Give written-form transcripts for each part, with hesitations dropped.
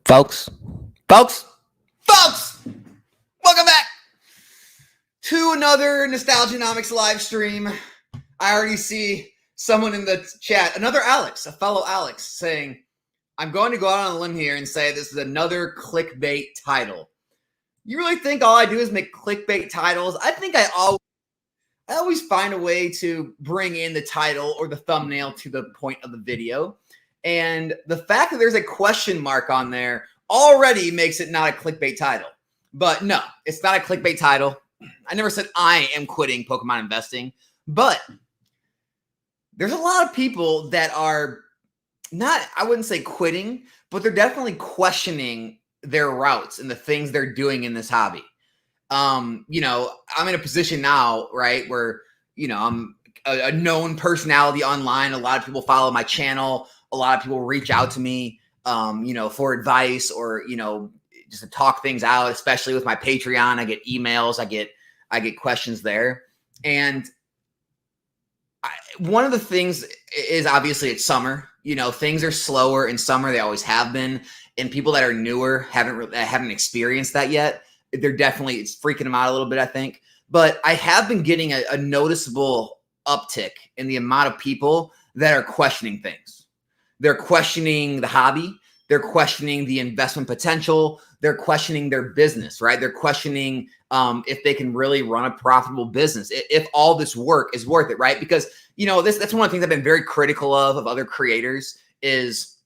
Folks, folks, folks, welcome back to another Nostalgianomics live stream. I already see someone in the chat, another Alex, a fellow Alex, saying, I'm going to go out on a limb here and say this is another clickbait title. You really think all I do is make clickbait titles? I think I always find a way to bring in the title or the thumbnail to the point of the video. And the fact that there's a question mark on there already makes it not a clickbait title. But no, it's not a clickbait title. I never said I am quitting Pokemon investing. But there's a lot of people that are not, I wouldn't say quitting, but they're definitely questioning their routes and the things they're doing in this hobby. I'm in a position now, right, where, I'm a known personality online. A lot of people follow my channel. A lot of people reach out to me, for advice or, just to talk things out, especially with my Patreon. I get emails, I get questions there. And one of the things is obviously it's summer, things are slower in summer. They always have been. And people that are newer haven't experienced that yet. It's freaking them out a little bit, I think. But I have been getting a noticeable uptick in the amount of people that are questioning things. They're questioning the hobby. They're questioning the investment potential. They're questioning their business, right? They're questioning if they can really run a profitable business, if all this work is worth it, right? Because, that's one of the things I've been very critical of other creators is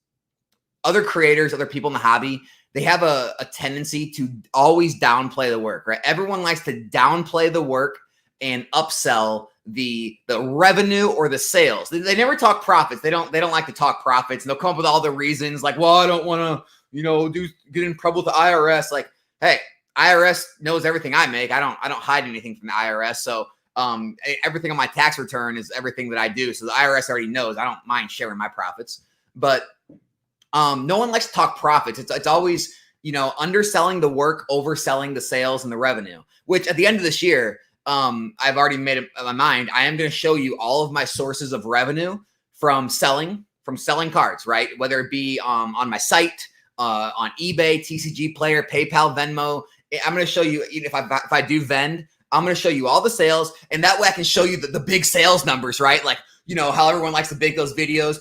other creators, other people in the hobby, they have a tendency to always downplay the work, right? Everyone likes to downplay the work and upsell the revenue or the sales. They never talk profits. They don't like to talk profits. And they'll come up with all the reasons like, well, I don't want to, get in trouble with the IRS. Like, hey, IRS knows everything I make. I don't hide anything from the IRS. So everything on my tax return is everything that I do. So the IRS already knows. I don't mind sharing my profits. But no one likes to talk profits. It's always, underselling the work, overselling the sales and the revenue, which at the end of this year, I've already made up my mind. I am going to show you all of my sources of revenue from selling cards, right? Whether it be on my site, on eBay, TCG Player, PayPal, Venmo. I'm going to show you if I do vend, I'm going to show you all the sales, and that way I can show you the big sales numbers, right? Like, how everyone likes to make those videos.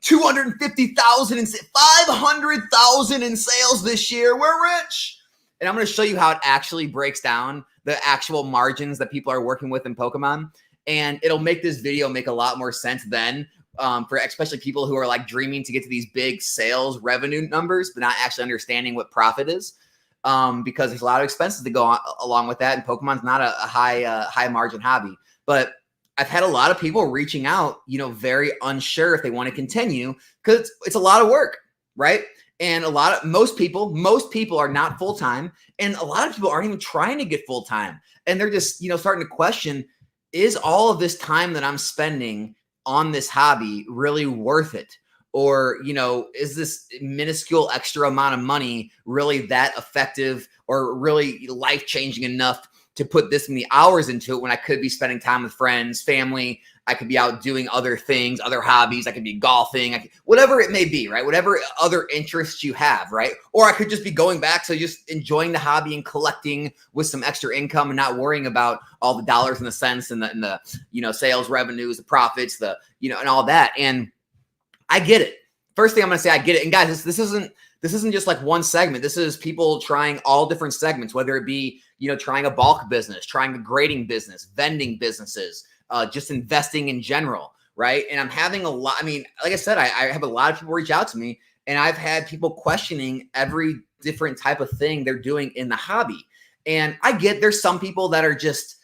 250,000 and 500,000 in sales this year. We're rich. And I'm going to show you how it actually breaks down the actual margins that people are working with in Pokemon. And it'll make this video make a lot more sense then for especially people who are like dreaming to get to these big sales revenue numbers, but not actually understanding what profit is. Because there's a lot of expenses to go along with that. And Pokemon's not a high margin hobby. But I've had a lot of people reaching out, very unsure if they want to continue because it's a lot of work, right? And most people are not full-time, and a lot of people aren't even trying to get full-time. And they're just, starting to question, is all of this time that I'm spending on this hobby really worth it? Or, is this minuscule extra amount of money really that effective or really life-changing enough to put this many hours into it when I could be spending time with friends, family? I could be out doing other things, other hobbies. I could be golfing, whatever it may be, right? Whatever other interests you have, right? Or I could just be going back to just enjoying the hobby and collecting with some extra income and not worrying about all the dollars and the cents and the sales revenues, the profits, and all that. And I get it. First thing I'm going to say, I get it. And guys, this isn't just like one segment. This is people trying all different segments, whether it be, trying a bulk business, trying a grading business, vending businesses, just investing in general, right? And I'm having a lot, like I said, I have a lot of people reach out to me, and I've had people questioning every different type of thing they're doing in the hobby. And I get there's some people that are just,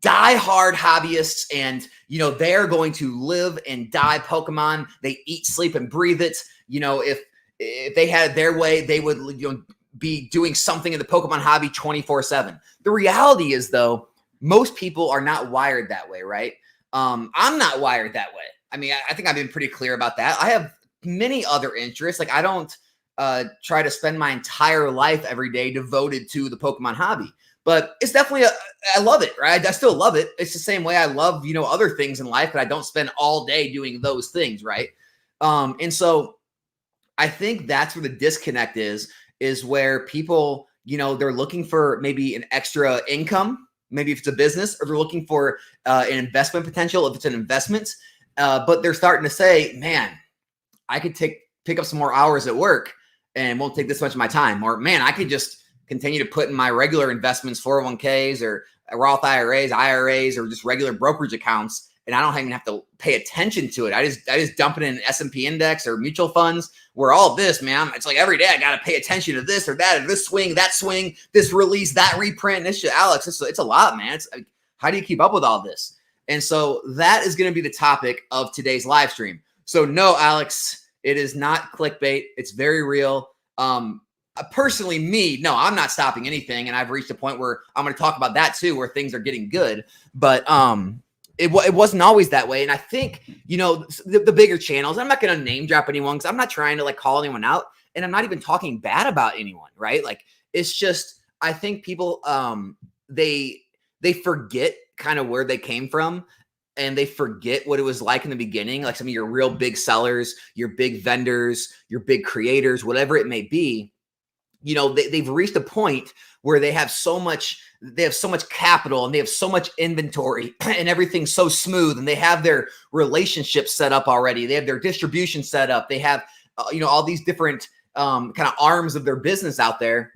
die-hard hobbyists, and, they're going to live and die Pokemon. They eat, sleep, and breathe it. If they had their way, they would, be doing something in the Pokemon hobby 24/7. The reality is, though, most people are not wired that way, right? I'm not wired that way. I think I've been pretty clear about that. I have many other interests. Like, I don't try to spend my entire life every day devoted to the Pokemon hobby. But it's definitely I love it, right? I still love it. It's the same way I love, other things in life, but I don't spend all day doing those things, right? And so I think that's where the disconnect is where people, they're looking for maybe an extra income, maybe if it's a business, or they're looking for an investment potential if it's an investment. But they're starting to say, man, I could pick up some more hours at work and it won't take this much of my time. Or, man, I could just continue to put in my regular investments, 401ks or Roth IRAs, or just regular brokerage accounts, and I don't even have to pay attention to it. I just dump it in an S&P index or mutual funds, where all this, man, it's like every day I got to pay attention to this or that, or this swing, this release, that reprint. This shit, Alex, it's a lot, man. It's like, how do you keep up with all this? And so that is going to be the topic of today's live stream. So no, Alex, it is not clickbait. It's very real. Personally, no, I'm not stopping anything. And I've reached a point where I'm going to talk about that too, where things are getting good. But it wasn't always that way. And I think, the bigger channels, I'm not going to name drop anyone because I'm not trying to like call anyone out. And I'm not even talking bad about anyone, right? Like, it's just, I think people, they forget kind of where they came from. And they forget what it was like in the beginning. Like some of your real big sellers, your big vendors, your big creators, whatever it may be, they've reached a point where they have so much capital and they have so much inventory and everything's so smooth, and they have their relationships set up already. They have their distribution set up. They have, all these different kind of arms of their business out there,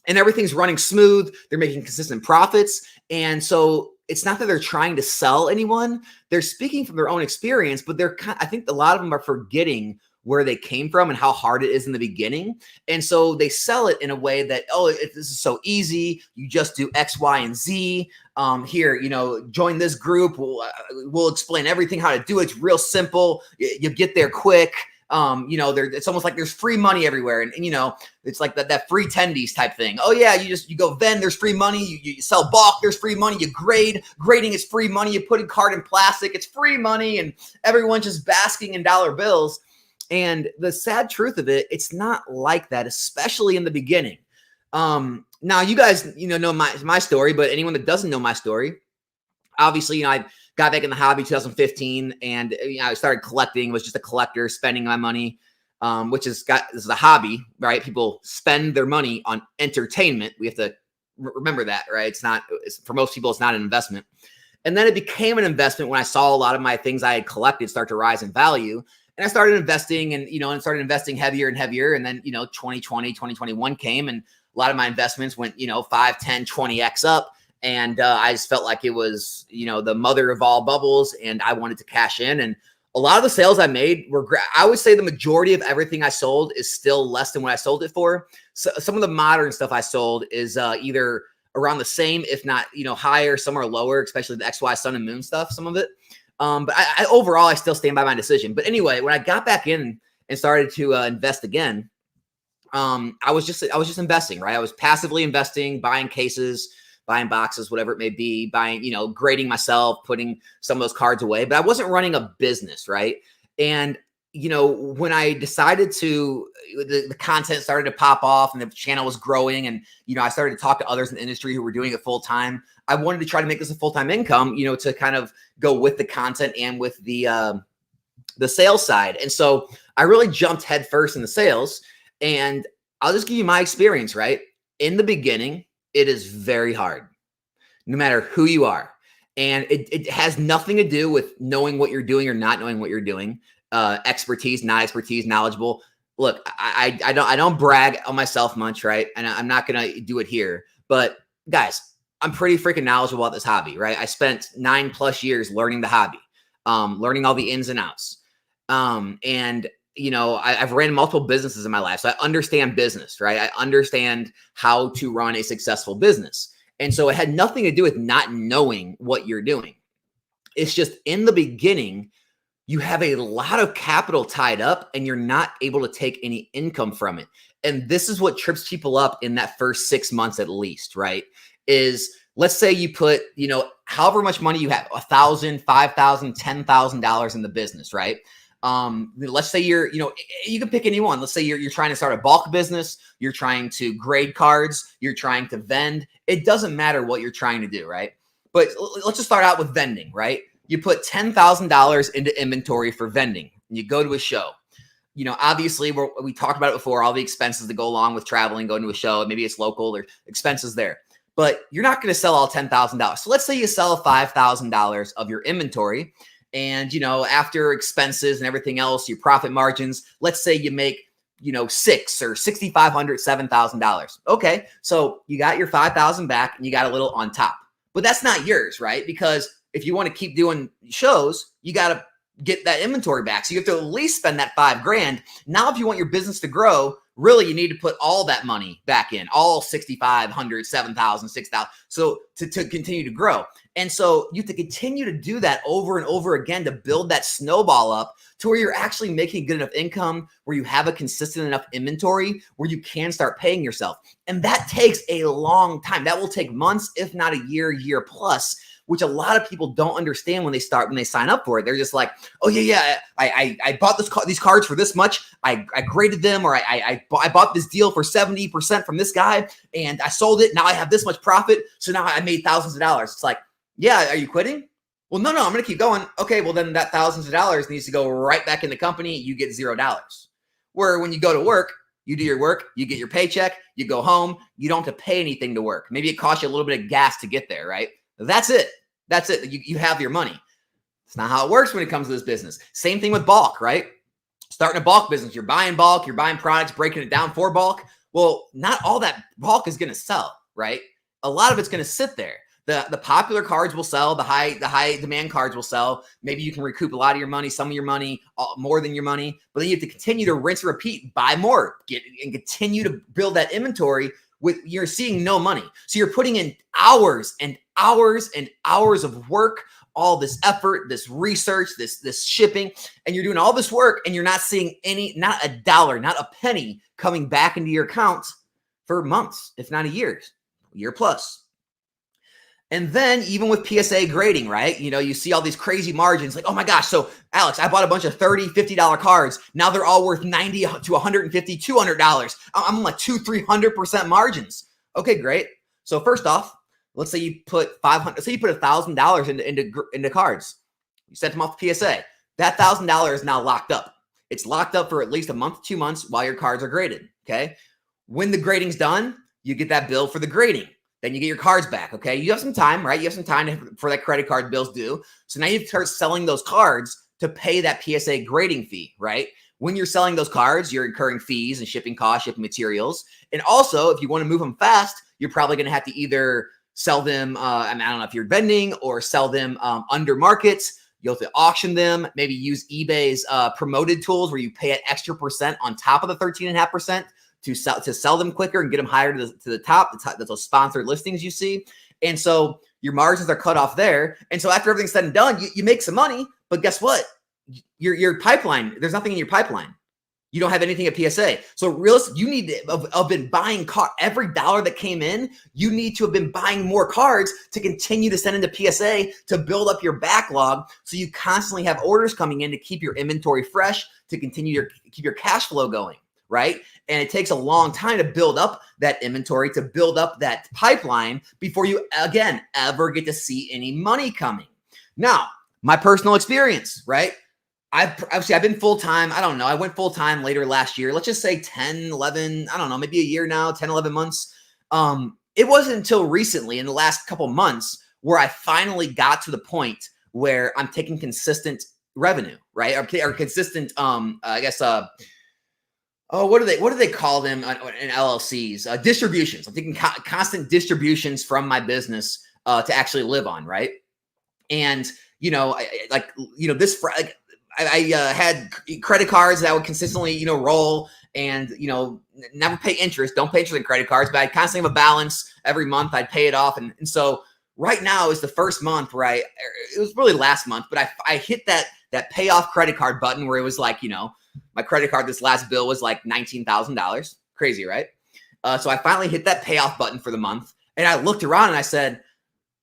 and everything's running smooth. They're making consistent profits. And so it's not that they're trying to sell anyone. They're speaking from their own experience, but I think a lot of them are forgetting where they came from and how hard it is in the beginning. And so they sell it in a way that, this is so easy. You just do X, Y, and Z. Here, join this group. We'll explain everything, how to do it. It's real simple. You get there quick. It's almost like there's free money everywhere. And it's like that free tendies type thing. Oh yeah. You go vend, there's free money. You sell bulk, there's free money. You grading is free money. You put a card in plastic, it's free money. And everyone's just basking in dollar bills. And the sad truth of it, it's not like that, especially in the beginning. Now you guys, know my story, but anyone that doesn't know my story, obviously, I got back in the hobby 2015, and I started collecting. Was just a collector, spending my money, this is a hobby, right? People spend their money on entertainment. We have to remember that, right? For most people, it's not an investment. And then it became an investment when I saw a lot of my things I had collected start to rise in value. And I started investing and started investing heavier and heavier. And then, 2020, 2021 came, and a lot of my investments went, 5, 10, 20x up. And I just felt like it was, the mother of all bubbles, and I wanted to cash in. And a lot of the sales I made I would say the majority of everything I sold is still less than what I sold it for. So some of the modern stuff I sold is either around the same, if not, higher, some are lower, especially the XY Sun and Moon stuff, some of it. But overall, I still stand by my decision. But anyway, when I got back in and started to invest again, I was just investing, right? I was passively investing, buying cases, buying boxes, whatever it may be, buying, grading myself, putting some of those cards away. But I wasn't running a business, right? And when I decided the content started to pop off and the channel was growing, and, I started to talk to others in the industry who were doing it full time. I wanted to try to make this a full-time income, to kind of go with the content and with the sales side. And so I really jumped headfirst in the sales, and I'll just give you my experience, right? In the beginning, it is very hard, no matter who you are. And it has nothing to do with knowing what you're doing or not knowing what you're doing. Expertise, not expertise, knowledgeable. Look, I don't brag on myself much, right? And I'm not going to do it here. But guys, I'm pretty freaking knowledgeable about this hobby, right? I spent 9+ years learning the hobby, learning all the ins and outs. And I've ran multiple businesses in my life, so I understand business, right? I understand how to run a successful business. And so it had nothing to do with not knowing what you're doing. It's just in the beginning, you have a lot of capital tied up and you're not able to take any income from it. And this is what trips people up in that first 6 months at least, right? Is let's say you put, however much money you have, $1,000, $5,000, $10,000 in the business, right? Let's say you can pick any one. Let's say you're trying to start a bulk business. You're trying to grade cards. You're trying to vend. It doesn't matter what you're trying to do, right? But let's just start out with vending, right? You put $10,000 into inventory for vending. And you go to a show. obviously we talked about it before, all the expenses that go along with traveling, going to a show, maybe it's local or expenses there, but you're not going to sell all $10,000. So let's say you sell $5,000 of your inventory and, after expenses and everything else, your profit margins, let's say you make, $6,000 or $6,500, $7,000. Okay. So you got your 5,000 back and you got a little on top, but that's not yours, right? Because if you want to keep doing shows, you got to get that inventory back. So you have to at least spend that $5,000. Now, if you want your business to grow, really you need to put all that money back in, all 6,500, 7,000, 6,000. So to continue to grow. And so you have to continue to do that over and over again to build that snowball up to where you're actually making good enough income, where you have a consistent enough inventory, where you can start paying yourself. And that takes a long time. That will take months, if not a year plus, which a lot of people don't understand when they sign up for it. They're just like, oh yeah, I bought these cards for this much. I graded them, or I bought this deal for 70% from this guy, and I sold it. Now I have this much profit, so now I made thousands of dollars. It's like, yeah, are you quitting? Well, no, I'm going to keep going. Okay, well then that thousands of dollars needs to go right back in the company. You get $0. Where when you go to work, you do your work, you get your paycheck, you go home, you don't have to pay anything to work. Maybe it costs you a little bit of gas to get there, right? That's it. You have your money. It's not how it works when it comes to this business. Same thing with bulk, right? Starting a bulk business, you're buying bulk, you're buying products, breaking it down for bulk. Well, not all that bulk is going to sell, right? A lot of it's going to sit there. The popular cards will sell, the high demand cards will sell. Maybe you can recoup a lot of your money, some of your money, more than your money, but then you have to continue to rinse and repeat, buy more, and continue to build that inventory. You're seeing no money. So you're putting in hours and hours and hours of work, all this effort, this research, this shipping, and you're doing all this work and you're not seeing not a dollar, not a penny coming back into your account for months, if not a year plus. And then even with PSA grading, right? You see all these crazy margins like, oh my gosh. So Alex, I bought a bunch of $30, $50 cards. Now they're all worth $90 to $150, $200. I'm like 200-300% margins. Okay, great. So first off, let's say you put $1,000 into cards. You sent them off to PSA. That $1,000 is now locked up. It's locked up for at least a month, 2 months while your cards are graded. Okay. When the grading's done, you get that bill for the grading. Then you get your cards back, okay? You have some time, right? You have some time for that credit card bills due. So now you start selling those cards to pay that PSA grading fee, right? When you're selling those cards, you're incurring fees and shipping costs, shipping materials. And also, if you want to move them fast, you're probably going to have to either sell them, I don't know if you're vending, or sell them under markets. You'll have to auction them, maybe use eBay's promoted tools where you pay an extra percent on top of the 13.5%. To sell them quicker and get them higher to the top. That's those sponsored listings you see. And so your margins are cut off there. And so after everything's said and done, you make some money, but guess what? Your pipeline, there's nothing in your pipeline. You don't have anything at PSA. So realistically, you need to have been buying every dollar that came in. You need to have been buying more cards to continue to send into PSA to build up your backlog. So you constantly have orders coming in to keep your inventory fresh, to continue to keep your cash flow going. Right? And it takes a long time to build up that inventory, to build up that pipeline before you, again, ever get to see any money coming. Now, my personal experience, right? I've been full-time. I don't know. I went full-time later last year. Let's just say 10, 11, I don't know, maybe a year now, 10, 11 months. It wasn't until recently in the last couple months where I finally got to the point where I'm taking consistent revenue, right? Or consistent, what do they call them in LLCs? Distributions. I'm taking constant distributions from my business to actually live on, right? And I had credit cards that I would consistently roll and never pay interest. Don't pay interest in credit cards, but I constantly have a balance every month. I'd pay it off, and so right now is the first month where it was really last month, but I hit that pay off credit card button where it was like my credit card, this last bill was like $19,000. Crazy, right? So I finally hit that payoff button for the month. And I looked around and I said,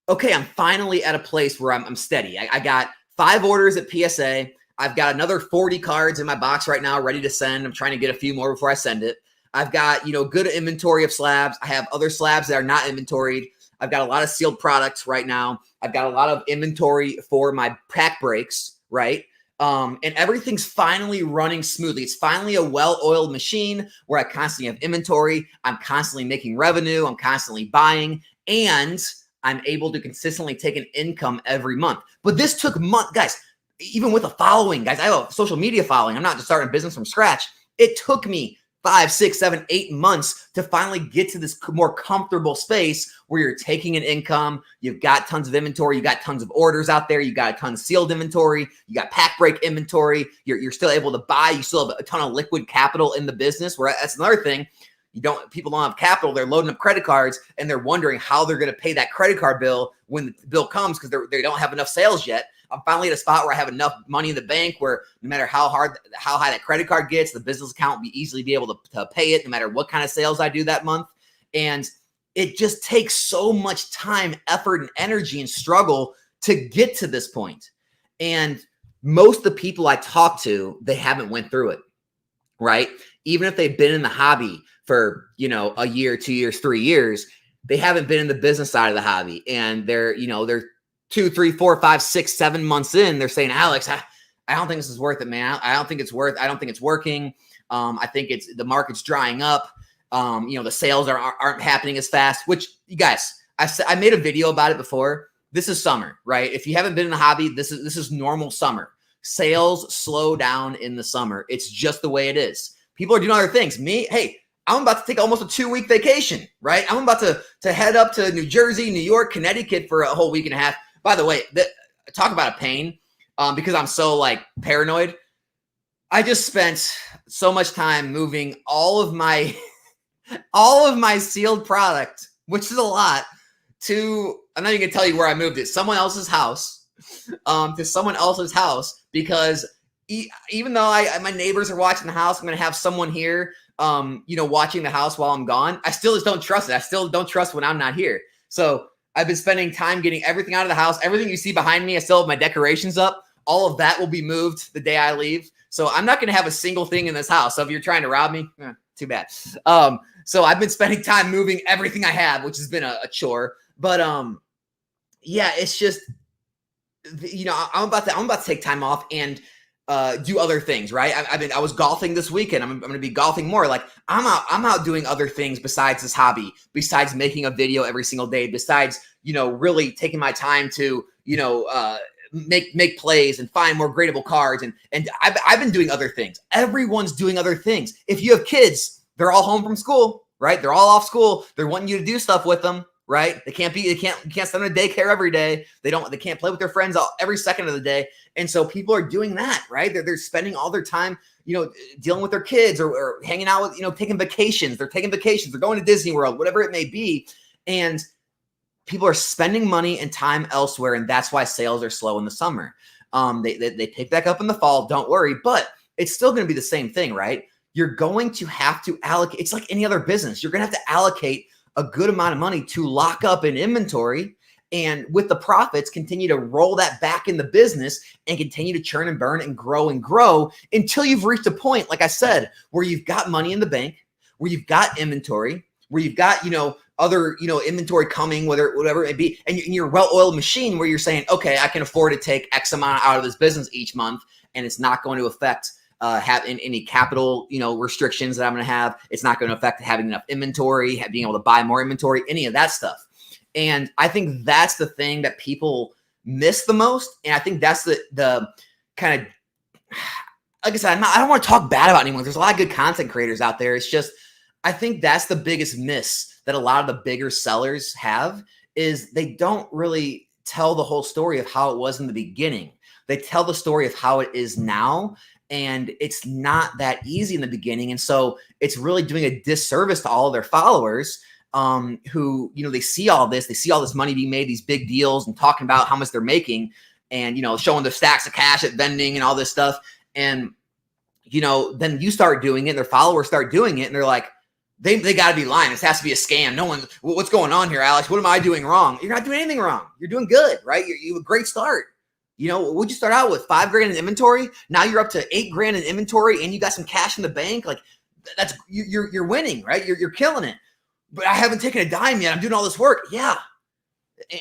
okay, I'm finally at a place where I'm steady. I got 5 orders at PSA. I've got another 40 cards in my box right now ready to send. I'm trying to get a few more before I send it. I've got, good inventory of slabs. I have other slabs that are not inventoried. I've got a lot of sealed products right now. I've got a lot of inventory for my pack breaks, right? And everything's finally running smoothly. It's finally a well-oiled machine where I constantly have inventory. I'm constantly making revenue. I'm constantly buying, and I'm able to consistently take an income every month. But this took months, guys. Even with a following, guys, I have a social media following. I'm not just starting a business from scratch. It took me 5, 6, 7, 8 months to finally get to this more comfortable space where you're taking an income. You've got tons of inventory. You got tons of orders out there. You got a ton of sealed inventory. You got pack break inventory. You're still able to buy. You still have a ton of liquid capital in the business. Where that's another thing. People don't have capital. They're loading up credit cards and they're wondering how they're going to pay that credit card bill when the bill comes because they don't have enough sales yet. I'm finally at a spot where I have enough money in the bank where no matter how high that credit card gets, the business account will easily be able to pay it no matter what kind of sales I do that month. And it just takes so much time, effort, and energy and struggle to get to this point. And most of the people I talk to, they haven't went through it, right? Even if they've been in the hobby for, a year, 2 years, 3 years, they haven't been in the business side of the hobby. And they're 2, 3, 4, 5, 6, 7 months in, they're saying, Alex, I don't think this is worth it, man. I don't think it's working. I think the market's drying up. The sales aren't happening as fast, which you guys, I made a video about it before. This is summer, right? If you haven't been in the hobby, this is normal summer. Sales slow down in the summer. It's just the way it is. People are doing other things. I'm about to take almost a 2-week vacation, right? I'm about to head up to New Jersey, New York, Connecticut for a whole week and a half. By the way, talk about a pain because I'm so paranoid. I just spent so much time moving all of my sealed product, which is a lot, I'm not even gonna tell you where I moved it. Someone else's house, to someone else's house because even though my neighbors are watching the house, I'm gonna have someone here, watching the house while I'm gone. I still just don't trust it. I still don't trust when I'm not here. So I've been spending time getting everything out of the house. Everything you see behind me, I still have my decorations up. All of that will be moved the day I leave. So I'm not going to have a single thing in this house. So if you're trying to rob me, too bad. So I've been spending time moving everything I have, which has been a chore. But it's just, I'm about to take time off and do other things, right? I was golfing this weekend. I'm going to be golfing more. I'm out doing other things besides this hobby, besides making a video every single day, besides, really taking my time to, make plays and find more gradable cards. And I've been doing other things. Everyone's doing other things. If you have kids, they're all home from school, right? They're all off school. They're wanting you to do stuff with them, right? You can't send them to daycare every day. They can't play with their friends every second of the day. And so people are doing that, right? They're spending all their time, dealing with their kids or hanging out with, taking vacations. They're taking vacations. They're going to Disney World, whatever it may be. And people are spending money and time elsewhere. And that's why sales are slow in the summer. They pick back up in the fall. Don't worry, but it's still going to be the same thing, right? You're going to have to allocate. It's like any other business. You're going to have to allocate a good amount of money to lock up an inventory. And with the profits, continue to roll that back in the business and continue to churn and burn and grow until you've reached a point, like I said, where you've got money in the bank, where you've got inventory, where you've got, other, inventory coming, whatever it may be. And you're a well-oiled machine where you're saying, okay, I can afford to take X amount out of this business each month. And it's not going to affect any capital, restrictions that I'm going to have. It's not going to affect having enough inventory, being able to buy more inventory, any of that stuff. And I think that's the thing that people miss the most. And I think that's the kind of, like I said, I don't want to talk bad about anyone. There's a lot of good content creators out there. It's just, I think that's the biggest miss that a lot of the bigger sellers have is they don't really tell the whole story of how it was in the beginning. They tell the story of how it is now. And it's not that easy in the beginning. And so it's really doing a disservice to all of their followers who, they see all this money being made, these big deals and talking about how much they're making and, showing the stacks of cash at vending and all this stuff. And, then you start doing it and their followers start doing it. And they're like, they got to be lying. This has to be a scam. No one, what's going on here, Alex? What am I doing wrong? You're not doing anything wrong. You're doing good, right? You have a great start. What'd you start out with? $5,000 in inventory. Now you're up to $8,000 in inventory and you got some cash in the bank. Like that's, you're winning, right? You're killing it. But I haven't taken a dime yet. I'm doing all this work. Yeah.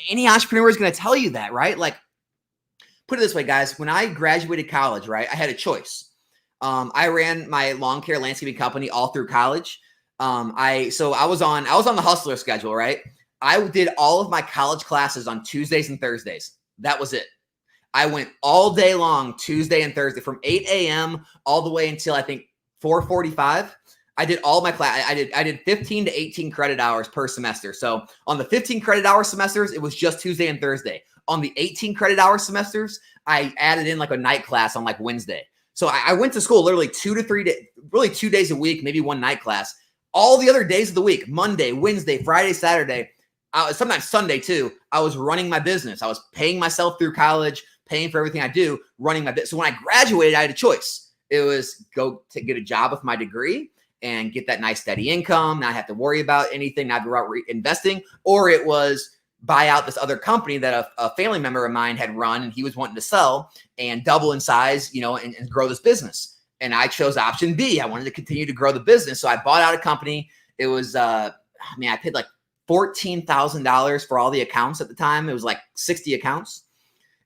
Any entrepreneur is going to tell you that, right? Like put it this way, guys. When I graduated college, right, I had a choice. I ran my lawn care landscaping company all through college. I was on the hustler schedule, right? I did all of my college classes on Tuesdays and Thursdays. That was it. I went all day long, Tuesday and Thursday, from 8 a.m. all the way until I think 4:45. I did all my class. I did 15 to 18 credit hours per semester. So on the 15 credit hour semesters, it was just Tuesday and Thursday. On the 18 credit hour semesters, I added in like a night class on like Wednesday. So I went to school literally 2 to 3 days, really 2 days a week, maybe one night class. All the other days of the week, Monday, Wednesday, Friday, Saturday, sometimes Sunday too, I was running my business. I was paying myself through college, paying for everything I do, running my business. So when I graduated, I had a choice. It was go to get a job with my degree and get that nice steady income, not have to worry about anything, not be about investing, or it was buy out this other company that a family member of mine had run and he was wanting to sell and double in size, and grow this business. And I chose option B. I wanted to continue to grow the business. So I bought out a company. It was, I paid like $14,000 for all the accounts at the time. It was like 60 accounts.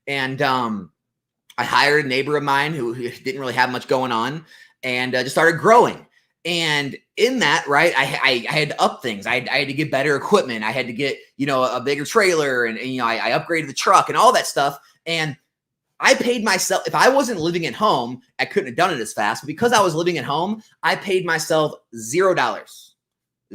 And I hired a neighbor of mine who didn't really have much going on and just started growing. And in that, right, I had to up things. I had to get better equipment. I had to get, a bigger trailer and I upgraded the truck and all that stuff. And I paid myself, if I wasn't living at home, I couldn't have done it as fast. But because I was living at home, I paid myself $0.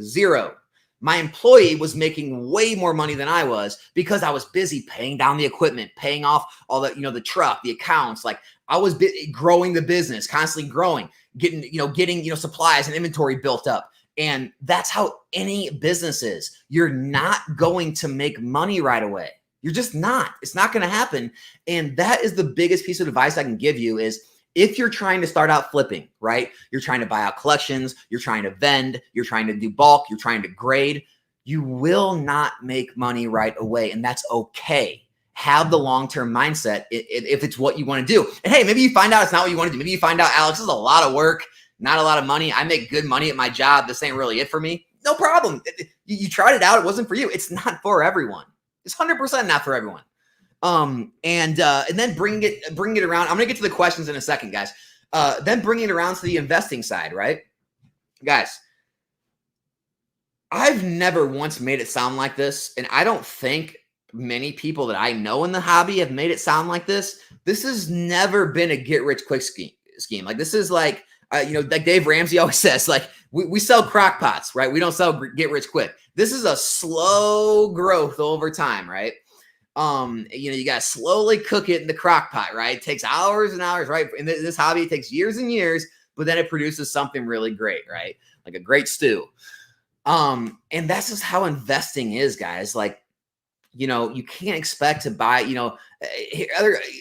Zero. My employee was making way more money than I was because I was busy paying down the equipment, paying off all the, the truck, the accounts. Like I was growing the business, constantly growing, getting supplies and inventory built up. And that's how any business is. You're not going to make money right away. You're just not. It's not going to happen. And that is the biggest piece of advice I can give you is if you're trying to start out flipping, right? You're trying to buy out collections, you're trying to vend, you're trying to do bulk, you're trying to grade, you will not make money right away. And that's okay. Have the long-term mindset if it's what you want to do. And hey, maybe you find out it's not what you want to do. Maybe you find out, Alex, this is a lot of work, not a lot of money. I make good money at my job. This ain't really it for me. No problem. You tried it out. It wasn't for you. It's not for everyone. It's 100% not for everyone. And then bring it around. I'm going to get to the questions in a second, guys. Then bring it around to the investing side, right? Guys, I've never once made it sound like this, and I don't think many people that I know in the hobby have made it sound like this. This has never been a get-rich-quick scheme. Like this is like, like Dave Ramsey always says, like we sell crock pots, right? We don't sell get-rich-quick. This is a slow growth over time, right? You got to slowly cook it in the crock pot, right? It takes hours and hours, right? In this hobby, it takes years and years, but then it produces something really great, right? Like a great stew. And that's just how investing is, guys. Like, you can't expect to buy,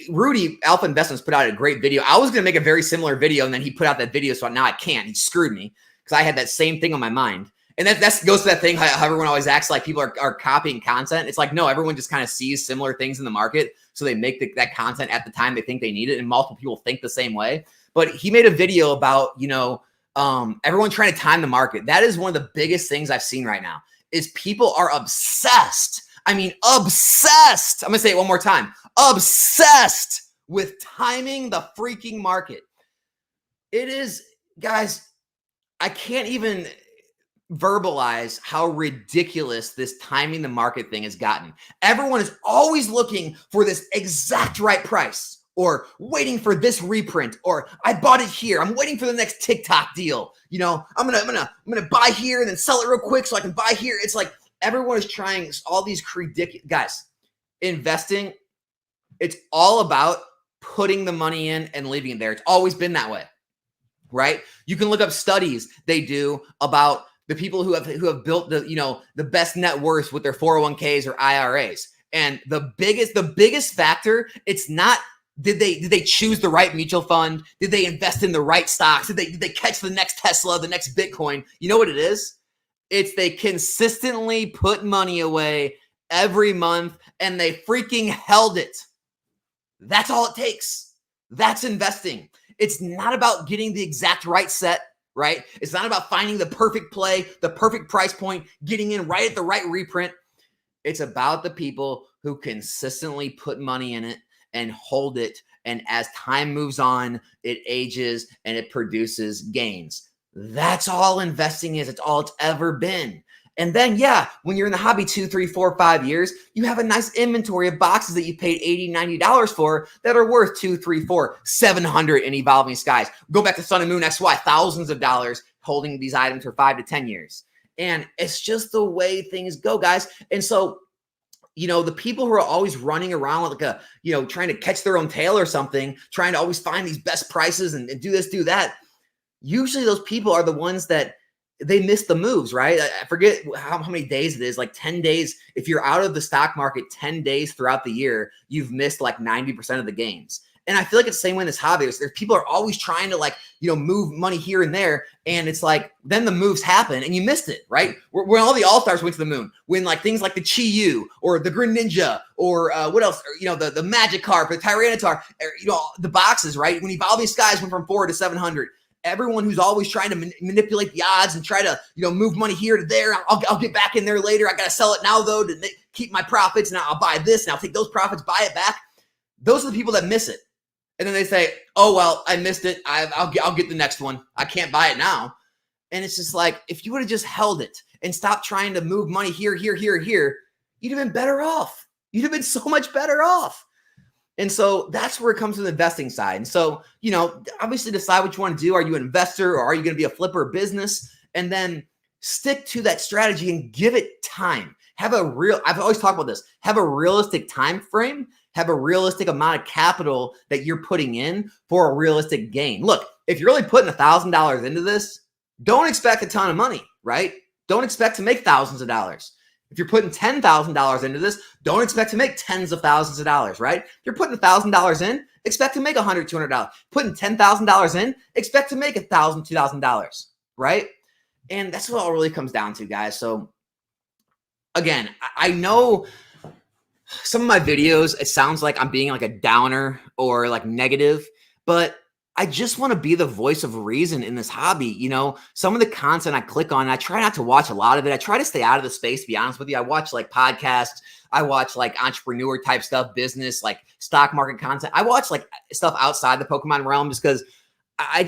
Rudy Alpha Investments put out a great video. I was going to make a very similar video and then he put out that video. So now I can't. He screwed me because I had that same thing on my mind. And that goes to that thing, how everyone always acts like people are copying content. It's like, no, everyone just kind of sees similar things in the market. So they make that content at the time they think they need it. And multiple people think the same way. But he made a video about, everyone trying to time the market. That is one of the biggest things I've seen right now is people are obsessed. I mean, obsessed. I'm going to say it one more time. Obsessed with timing the freaking market. It is, guys, I can't even verbalize how ridiculous this timing the market thing has gotten. Everyone is always looking for this exact right price or waiting for this reprint or I bought it here. I'm waiting for the next TikTok deal. I'm gonna buy here and then sell it real quick so I can buy here. It's like everyone is trying all these ridiculous guys. Investing, it's all about putting the money in and leaving it there. It's always been that way, right? You can look up studies they do about the people who have built the best net worth with their 401ks or IRAs. And the biggest factor, it's not did they choose the right mutual fund? Did they invest in the right stocks? Did they catch the next Tesla, the next Bitcoin? You know what it is? It's they consistently put money away every month and they freaking held it. That's all it takes. That's investing. It's not about getting the exact right set, right? It's not about finding the perfect play, the perfect price point, getting in right at the right reprint. It's about the people who consistently put money in it and hold it. And as time moves on, it ages and it produces gains. That's all investing is. It's all it's ever been. And then, yeah, when you're in the hobby 2, 3, 4, 5 years, you have a nice inventory of boxes that you paid $80, $90 for that are worth 2, 3, 4, 700 in Evolving Skies. Go back to Sun and Moon XY, thousands of dollars holding these items for 5 to 10 years. And it's just the way things go, guys. And so, the people who are always running around with like a, trying to catch their own tail or something, trying to always find these best prices and do this, do that. Usually those people are the ones that they miss the moves, right? I forget how many days it is, like 10 days. If you're out of the stock market 10 days throughout the year, you've missed like 90% of the gains. And I feel like it's the same way in this hobby. There's people are always trying to move money here and there. And it's like, then the moves happen and you missed it, right? When all the all-stars went to the moon, when like things like the Chi-Yu or the Greninja or what else, or, the Magikarp, the Tyranitar, or, the boxes, right? When Evolving Skies went from 4 to 700, everyone who's always trying to manipulate the odds and try to, move money here to there. I'll get back in there later. I got to sell it now though, to keep my profits. And I'll buy this and I'll take those profits, buy it back. Those are the people that miss it. And then they say, oh, well, I missed it. I'll get the next one. I can't buy it now. And it's just like, if you would have just held it and stopped trying to move money here, here, here, you'd have been better off. You'd have been so much better off. And so that's where it comes to the investing side. And so, obviously decide what you want to do. Are you an investor or are you going to be a flipper business? And then stick to that strategy and give it time. I've always talked about this, have a realistic time frame, have a realistic amount of capital that you're putting in for a realistic gain. Look, if you're really putting $1,000 into this, don't expect a ton of money, right? Don't expect to make thousands of dollars. If you're putting $10,000 into this, don't expect to make tens of thousands of dollars, right? If you're putting $1,000 in, expect to make $100, $200. Putting $10,000 in, expect to make $1,000, $2,000, right? And that's what it all really comes down to, guys. So again, I know some of my videos, it sounds like I'm being like a downer or like negative, but I just want to be the voice of reason in this hobby. Some of the content I click on, I try not to watch a lot of it. I try to stay out of the space, to be honest with you. I watch like podcasts. I watch like entrepreneur type stuff, business, like stock market content. I watch like stuff outside the Pokemon realm just because I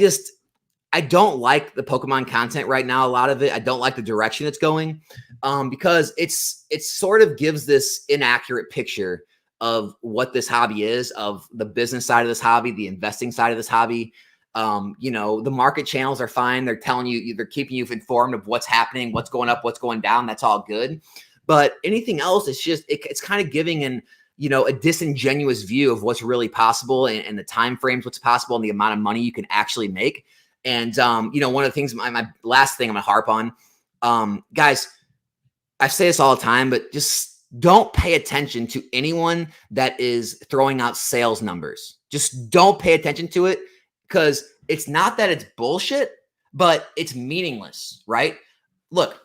don't like the Pokemon content right now. A lot of it, I don't like the direction it's going because it sort of gives this inaccurate picture of what this hobby is, of the business side of this hobby, the investing side of this hobby. The market channels are fine. They're telling you, they're keeping you informed of what's happening, what's going up, what's going down. That's all good. But anything else, it's just, it's kind of giving a disingenuous view of what's really possible and the time frames, what's possible and the amount of money you can actually make. And, one of the things, my last thing I'm going to harp on, guys, I say this all the time, but just don't pay attention to anyone that is throwing out sales numbers. Just don't pay attention to it because it's not that it's bullshit, but it's meaningless, right? Look,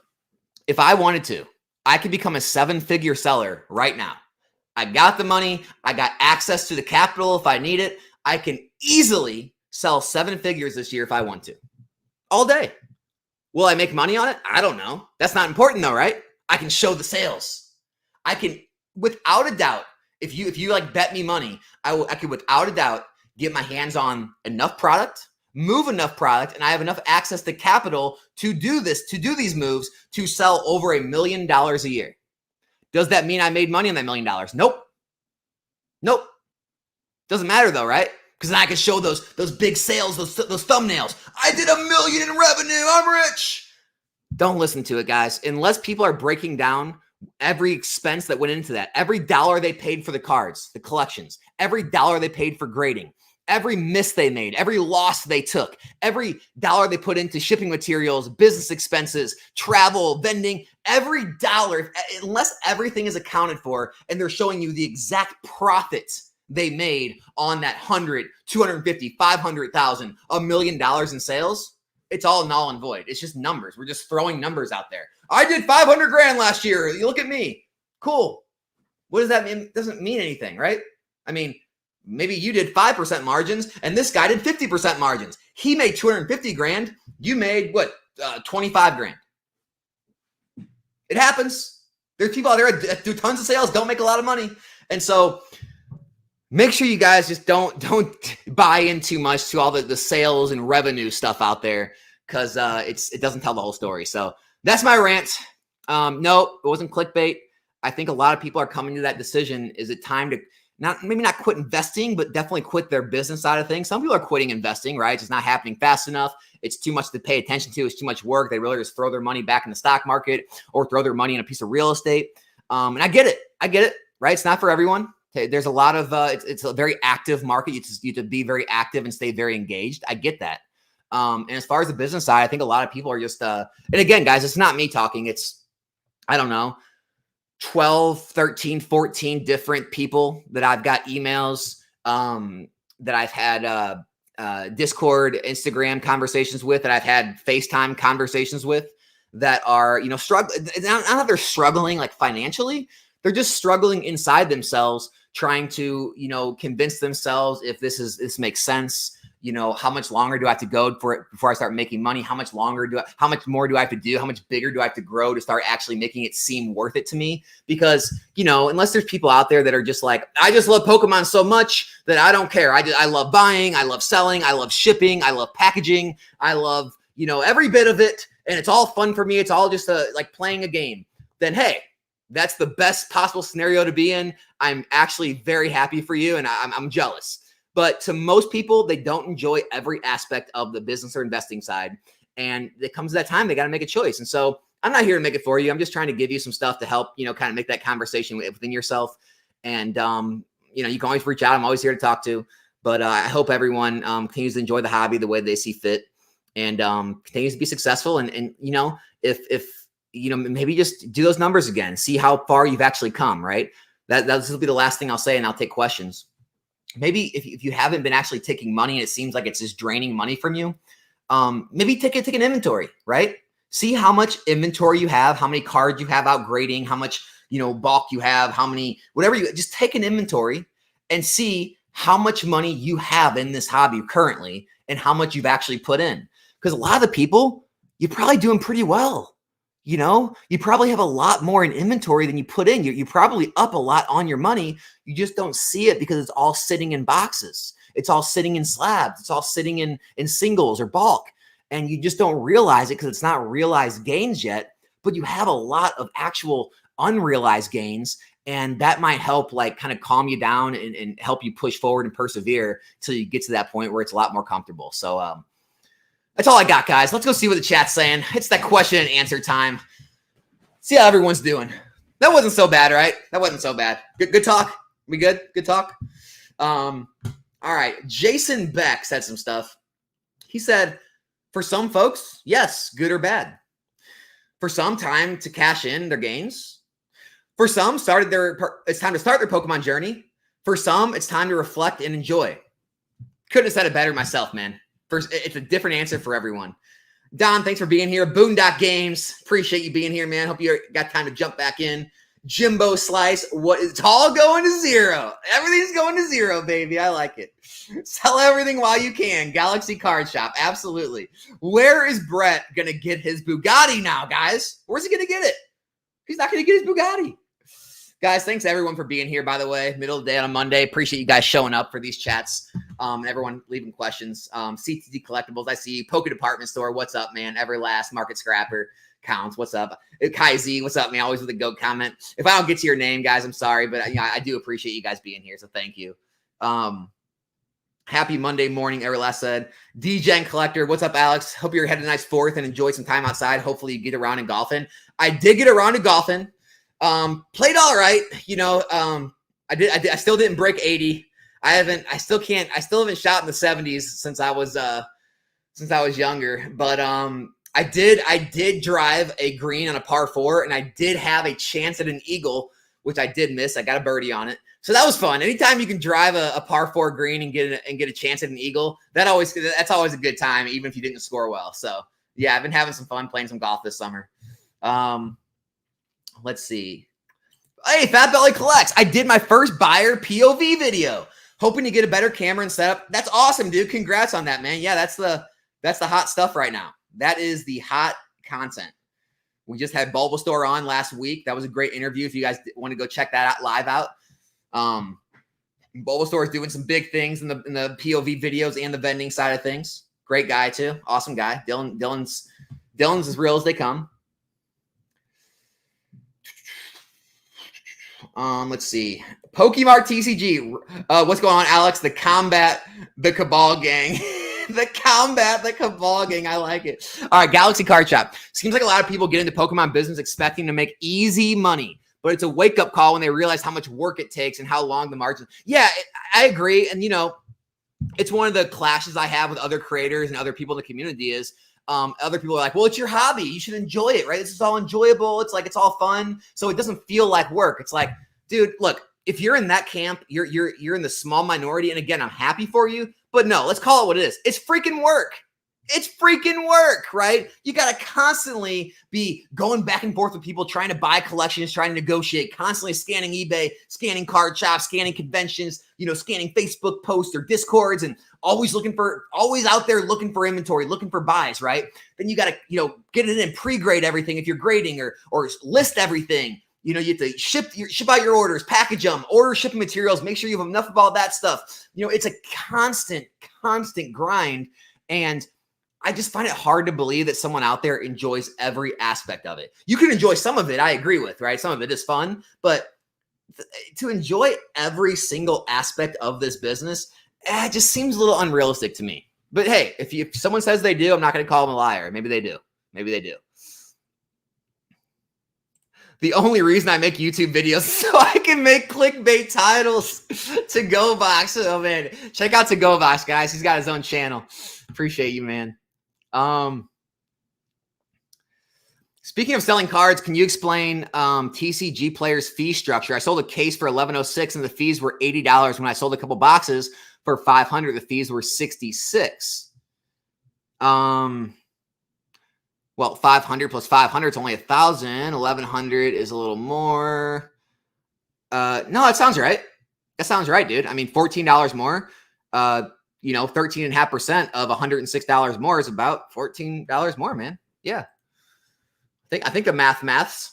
if I wanted to, I could become a 7-figure seller right now. I got the money. I got access to the capital if I need it. I can easily sell 7 figures this year if I want to. All day. Will I make money on it? I don't know. That's not important though, right? I can show the sales. I can, without a doubt, if you like bet me money, I could without a doubt get my hands on enough product, move enough product, and I have enough access to capital to do these moves to sell over $1 million a year. Does that mean I made money on that $1 million? Nope. Doesn't matter though, right? Because then I can show those big sales, those thumbnails. I did $1 million in revenue. I'm rich. Don't listen to it, guys. Unless people are breaking down every expense that went into that, every dollar they paid for the cards, the collections, every dollar they paid for grading, every miss they made, every loss they took, every dollar they put into shipping materials, business expenses, travel, vending, every dollar, unless everything is accounted for and they're showing you the exact profits they made on that 100, 250, 500,000, $1 million in sales, it's all null and void. It's just numbers. We're just throwing numbers out there. I did 500 grand last year. You look at me. Cool. What does that mean? It doesn't mean anything, right? I mean, maybe you did 5% margins and this guy did 50% margins. He made 250 grand. You made what? 25 grand. It happens. There's people out there that do tons of sales, don't make a lot of money. And so make sure you guys just don't buy in too much to all the sales and revenue stuff out there, because it doesn't tell the whole story. So that's my rant. No, it wasn't clickbait. I think a lot of people are coming to that decision. Is it time to maybe not quit investing, but definitely quit their business side of things? Some people are quitting investing, right? It's just not happening fast enough. It's too much to pay attention to. It's too much work. They really just throw their money back in the stock market or throw their money in a piece of real estate. And I get it, right? It's not for everyone. Okay, there's a lot of, it's a very active market. You have to be very active and stay very engaged. I get that. And as far as the business side, I think a lot of people are just, and again, guys, it's not me talking. It's, I don't know, 12, 13, 14 different people that I've got emails, that I've had, Discord, Instagram conversations with, that I've had FaceTime conversations with, that are, struggling. Not that they're struggling like financially, they're just struggling inside themselves, trying to, convince themselves if this makes sense. How much longer do I have to go for it before I start making money? How much more do I have to do? How much bigger do I have to grow to start actually making it seem worth it to me? Because, unless there's people out there that are just like, I just love Pokemon so much that I don't care. I love buying. I love selling. I love shipping. I love packaging. I love, every bit of it. And it's all fun for me. It's all just like playing a game. Then, hey, that's the best possible scenario to be in. I'm actually very happy for you. And I'm jealous. But to most people, they don't enjoy every aspect of the business or investing side. And it comes to that time, they got to make a choice. And so I'm not here to make it for you. I'm just trying to give you some stuff to help, kind of make that conversation within yourself. And, you can always reach out. I'm always here to talk to. But I hope everyone continues to enjoy the hobby the way they see fit, and continues to be successful. And if maybe just do those numbers again, see how far you've actually come, right? This will be the last thing I'll say, and I'll take questions. Maybe if you haven't been actually taking money and it seems like it's just draining money from you, maybe take an inventory, right? See how much inventory you have, how many cards you have out grading, how much, bulk you have, how many, whatever just take an inventory and see how much money you have in this hobby currently and how much you've actually put in. Because a lot of the people, you're probably doing pretty well. You probably have a lot more in inventory than you put in. You're probably up a lot on your money. You just don't see it because it's all sitting in boxes. It's all sitting in slabs. It's all sitting in singles or bulk. And you just don't realize it because it's not realized gains yet. But you have a lot of actual unrealized gains. And that might help kind of calm you down and help you push forward and persevere till you get to that point where it's a lot more comfortable. So, that's all I got, guys. Let's go see what the chat's saying. It's that question and answer time. See how everyone's doing. That wasn't so bad, right? That wasn't so bad. Good talk. We good? Good talk? All right. Jason Beck said some stuff. He said, for some folks, yes, good or bad. For some, time to cash in their gains. For some, it's time to start their Pokemon journey. For some, it's time to reflect and enjoy. Couldn't have said it better myself, man. First, it's a different answer for everyone. Don, thanks for being here. Boondock Games, appreciate you being here, man. Hope you got time to jump back in. Jimbo Slice, it's all going to zero. Everything's going to zero, baby. I like it. Sell everything while you can. Galaxy Card Shop, absolutely. Where is Brett going to get his Bugatti now, guys? Where's he going to get it? He's not going to get his Bugatti. Guys, thanks everyone for being here, by the way. Middle of the day on a Monday. Appreciate you guys showing up for these chats. And everyone leaving questions. CTG Collectibles, I see you. Poke Department Store, what's up, man? Everlast, Market Scrapper, Counts, what's up? Kai Z, what's up, man? Always with a goat comment. If I don't get to your name, guys, I'm sorry, but I do appreciate you guys being here, so thank you. Happy Monday morning, Everlast said. DJ and Collector, what's up, Alex? Hope you're having a nice 4th and enjoy some time outside. Hopefully you get around in golfing. I did get around to golfing. Played all right. I still didn't break 80. I still haven't shot in the 70s since I was younger, but, I did drive a green on a par 4 and I did have a chance at an eagle, which I did miss. I got a birdie on it. So that was fun. Anytime you can drive a par 4 green and get a chance at an eagle, that's always a good time, even if you didn't score well. So yeah, I've been having some fun playing some golf this summer. Let's see. Hey, Fat Belly Collects. I did my first buyer POV video. Hoping to get a better camera and setup. That's awesome, dude. Congrats on that, man. Yeah, that's the hot stuff right now. That is the hot content. We just had Bulbasaur on last week. That was a great interview. If you guys want to go check that out live out. Bulbasaur is doing some big things in the POV videos and the vending side of things. Great guy too. Awesome guy. Dylan's as real as they come. Let's see. Pokemart TCG. What's going on, Alex? The Cabal Gang. The Cabal Gang. I like it. All right, Galaxy Card Shop. Seems like a lot of people get into Pokemon business expecting to make easy money, but it's a wake-up call when they realize how much work it takes and how long the margin. Yeah, I agree. And, it's one of the clashes I have with other creators and other people in the community is other people are like, well, it's your hobby. You should enjoy it, right? This is all enjoyable. It's like, it's all fun. So it doesn't feel like work. It's like, dude, look, if you're in that camp, you're in the small minority. And again, I'm happy for you, but no, let's call it what it is. It's freaking work. It's freaking work, right? You got to constantly be going back and forth with people, trying to buy collections, trying to negotiate, constantly scanning eBay, scanning card shops, scanning conventions, scanning Facebook posts or Discords, and always out there looking for inventory, looking for buys, right? Then you got to, get it in, pre-grade everything if you're grading or list everything. You have to ship out your orders, package them, order shipping materials, make sure you have enough of all that stuff. It's a constant grind. And I just find it hard to believe that someone out there enjoys every aspect of it. You can enjoy some of it, I agree with, right? Some of it is fun, but to enjoy every single aspect of this business, it just seems a little unrealistic to me. But hey, if someone says they do, I'm not going to call them a liar. Maybe they do. The only reason I make YouTube videos is so I can make clickbait titles. To Go Box. Oh man, check out To Go Box, guys. He's got his own channel. Appreciate you, man. Speaking of selling cards, can you explain TCG Player's fee structure? I sold a case for $11.06 and the fees were $80. When I sold a couple boxes for $500, the fees were $66. Well, 500 plus 500 is only 1,000. 1,100 is a little more. No, that sounds right. That sounds right, dude. I mean, $14 more. 13.5% of $106 more is about $14 more, man. Yeah. I think the maths.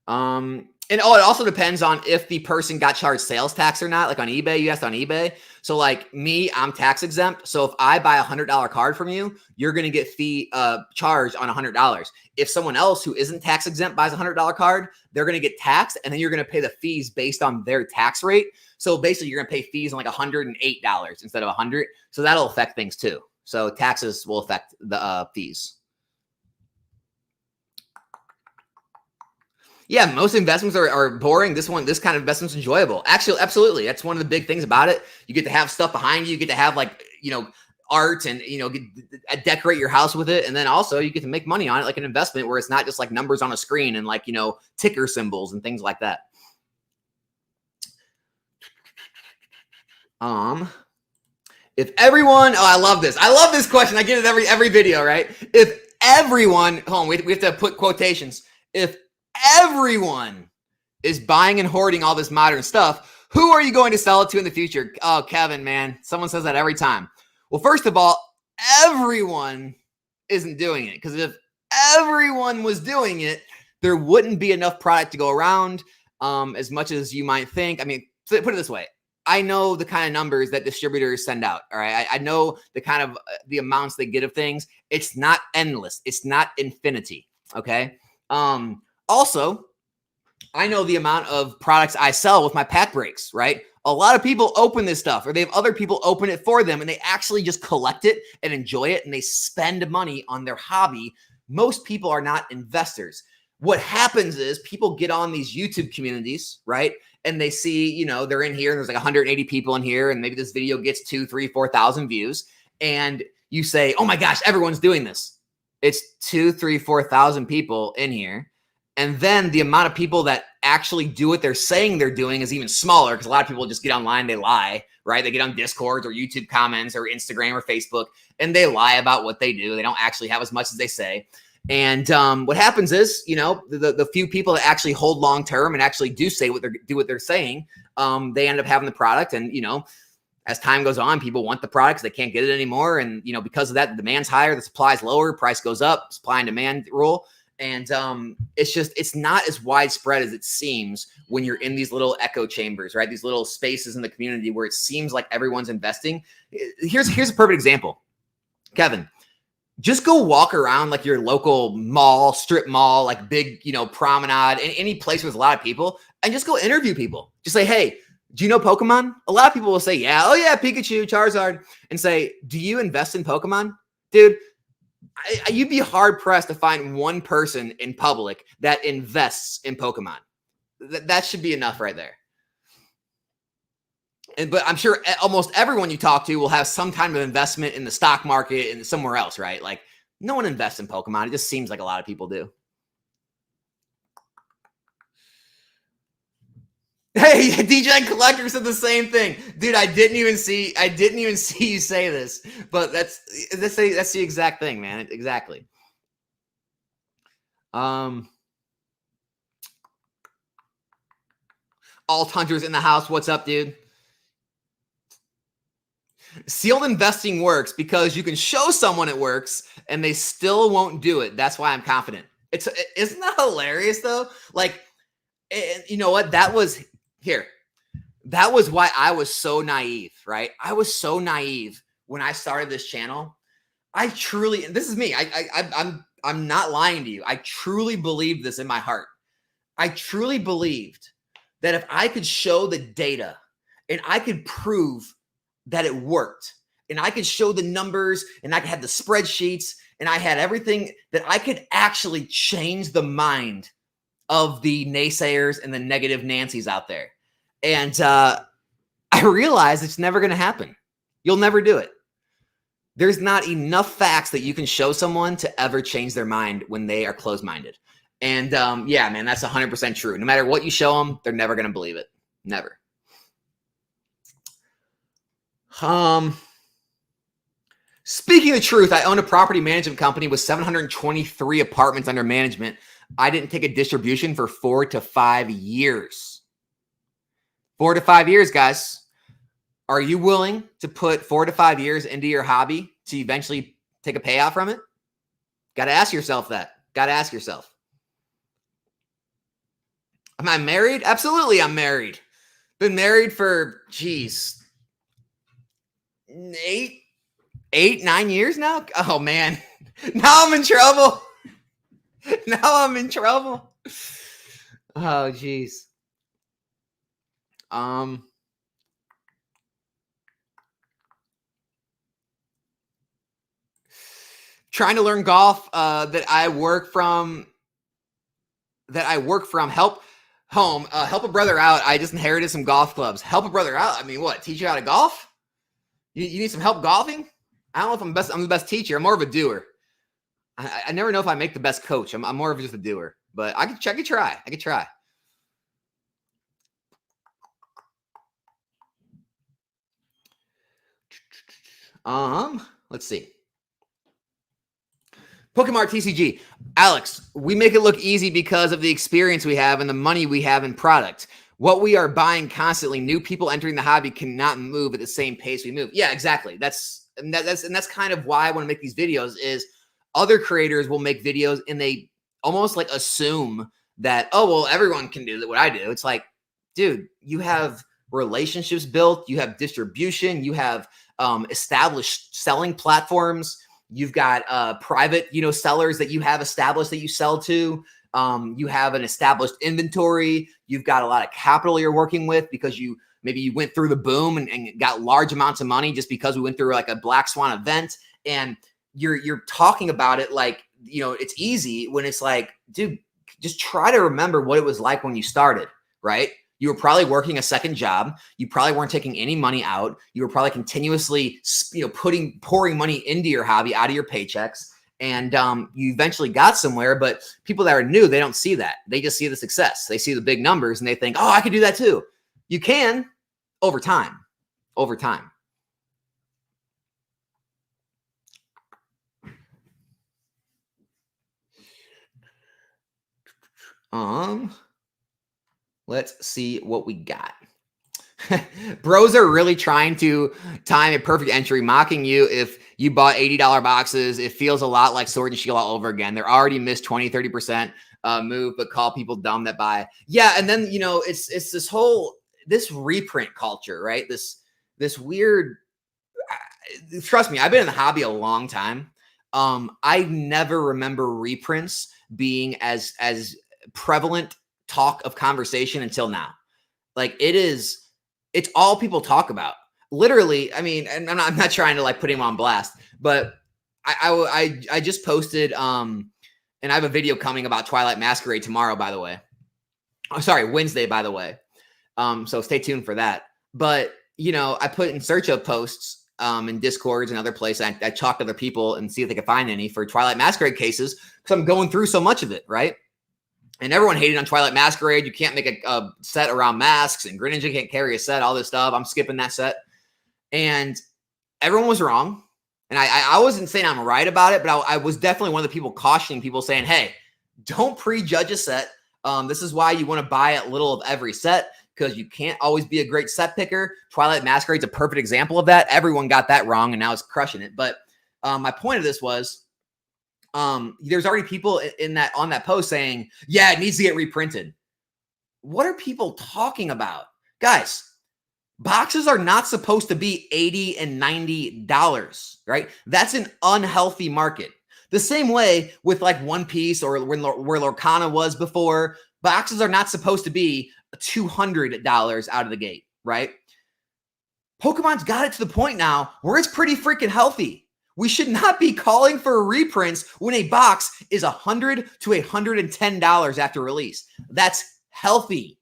And it also depends on if the person got charged sales tax or not. Like on eBay, you asked on eBay. So like me, I'm tax exempt. So if I buy $100 card from you, you're going to get fee charged on $100. If someone else who isn't tax exempt buys a $100 card, they're going to get taxed, and then you're going to pay the fees based on their tax rate. So basically, you're going to pay fees on like $108 instead of $100. So that'll affect things too. So taxes will affect the fees. Yeah, most investments are boring. This kind of investment's enjoyable. Actually, absolutely. That's one of the big things about it. You get to have stuff behind you. You get to have art and, decorate your house with it. And then also you get to make money on it like an investment where it's not just like numbers on a screen and like, ticker symbols and things like that. If everyone, I love this. I love this question. I get it every video, right? If everyone, we have to put quotations. If everyone is buying and hoarding all this modern stuff, who are you going to sell it to in the future? Oh, Kevin, man. Someone says that every time. Well, first of all, everyone isn't doing it, because if everyone was doing it, there wouldn't be enough product to go around as much as you might think. I mean, put it this way. I know the kind of numbers that distributors send out. All right. I know the kind of the amounts they get of things. It's not endless. It's not infinity. Okay. Also, I know the amount of products I sell with my pack breaks, right? A lot of people open this stuff, or they have other people open it for them, and they actually just collect it and enjoy it, and they spend money on their hobby. Most people are not investors. What happens is people get on these YouTube communities, right? And they see, they're in here, and there's like 180 people in here, and maybe this video gets 2,000, 3,000, 4,000 views. And you say, oh my gosh, everyone's doing this. It's 2,000, 3,000, 4,000 people in here. And then the amount of people that actually do what they're saying they're doing is even smaller, because a lot of people just get online, they lie, right? They get on Discord or YouTube comments or Instagram or Facebook, and they lie about what they do. They don't actually have as much as they say. And what happens is, the few people that actually hold long term and actually do what they're saying, they end up having the product. And as time goes on, people want the product because they can't get it anymore. And because of that, the demand's higher, the supply's lower, price goes up, supply and demand rule. And it's not as widespread as it seems when you're in these little echo chambers, right? These little spaces in the community where it seems like everyone's investing. Here's a perfect example. Kevin, just go walk around like your local mall, strip mall, like big, promenade, any place with a lot of people, and just go interview people. Just say, hey, do you know Pokemon? A lot of people will say, yeah, oh yeah, Pikachu, Charizard, and say, do you invest in Pokemon? Dude, you'd be hard pressed to find one person in public that invests in Pokemon. That should be enough right there. But I'm sure almost everyone you talk to will have some kind of investment in the stock market and somewhere else, right? Like no one invests in Pokemon. It just seems like a lot of people do. Hey, DJ Collector said the same thing, dude. I didn't even see you say this, but that's the exact thing, man. Exactly. Alt Hunters in the house. What's up, dude? Sealed investing works because you can show someone it works and they still won't do it. That's why I'm confident. Isn't that hilarious though? Like, you know what? That was why I was so naive, right? I was so naive when I started this channel. This is me. I'm not lying to you. I truly believed this in my heart. I truly believed that if I could show the data and I could prove that it worked and I could show the numbers and I could have the spreadsheets and I had everything, that I could actually change the mind of the naysayers and the negative Nancys out there. And I realized it's never going to happen. You'll never do it. There's not enough facts that you can show someone to ever change their mind when they are closed-minded. And yeah, man, that's 100% true. No matter what you show them, they're never going to believe it. Never. Speaking of the truth, I own a property management company with 723 apartments under management. I didn't take a distribution for 4 to 5 years. 4 to 5 years, guys. Are you willing to put 4 to 5 years into your hobby to eventually take a payout from it? Got to ask yourself that. Got to ask yourself. Am I married? Absolutely, I'm married. Been married for, 9 years now? Oh, man. Now I'm in trouble. Oh, geez. Trying to learn golf that I work from. Help a brother out. I just inherited some golf clubs. Help a brother out. I mean, what? Teach you how to golf? You need some help golfing? I don't know if I'm the best teacher. I'm more of a doer. I never know if I make the best coach. I'm more of just a doer. But I could try. Let's see. Pokemon TCG. Alex, we make it look easy because of the experience we have and the money we have in product. What we are buying constantly, new people entering the hobby cannot move at the same pace we move. Yeah, exactly. That's kind of why I want to make these videos. Is other creators will make videos and they almost like assume that, oh, well, everyone can do what I do. It's like, dude, you have relationships built, you have distribution, you have established selling platforms. You've got private, sellers that you have established that you sell to. You have an established inventory. You've got a lot of capital you're working with because maybe you went through the boom and got large amounts of money just because we went through like a Black Swan event. And you're talking about it like, it's easy, when it's like, dude, just try to remember what it was like when you started, right? You were probably working a second job. You probably weren't taking any money out. You were probably continuously, pouring money into your hobby out of your paychecks. And you eventually got somewhere, but people that are new, they don't see that. They just see the success. They see the big numbers and they think, oh, I could do that too. You can over time. Let's see what we got. Bros are really trying to time a perfect entry, mocking you if you bought $80 boxes. It feels a lot like Sword and Shield all over again. They're already missed 20-30% move, but call people dumb that buy. Yeah, and then it's this reprint culture, right? This weird. Trust me, I've been in the hobby a long time. I never remember reprints being as prevalent talk of conversation until now. Like it's all people talk about. Literally, I mean, and I'm not trying to like put him on blast, but I just posted and I have a video coming about Twilight Masquerade tomorrow, by the way. Oh, sorry, Wednesday, by the way. So stay tuned for that. But I put in search of posts in Discords and other places. I talk to other people and see if they can find any for Twilight Masquerade cases because I'm going through so much of it, right? And everyone hated on Twilight Masquerade. You can't make a set around masks, and Greninja can't carry a set, all this stuff. I'm skipping that set. And everyone was wrong. And I wasn't saying I'm right about it, but I was definitely one of the people cautioning people saying, hey, don't prejudge a set. This is why you want to buy a little of every set because you can't always be a great set picker. Twilight Masquerade's a perfect example of that. Everyone got that wrong, and now it's crushing it. But my point of this was, there's already people on that post saying, yeah, it needs to get reprinted. What are people talking about? Guys, boxes are not supposed to be $80 and $90, right? That's an unhealthy market. The same way with like One Piece or where Lorcana was before, boxes are not supposed to be $200 out of the gate, right? Pokemon's got it to the point now where it's pretty freaking healthy. We should not be calling for reprints when a box is $100 to $110 after release. That's healthy.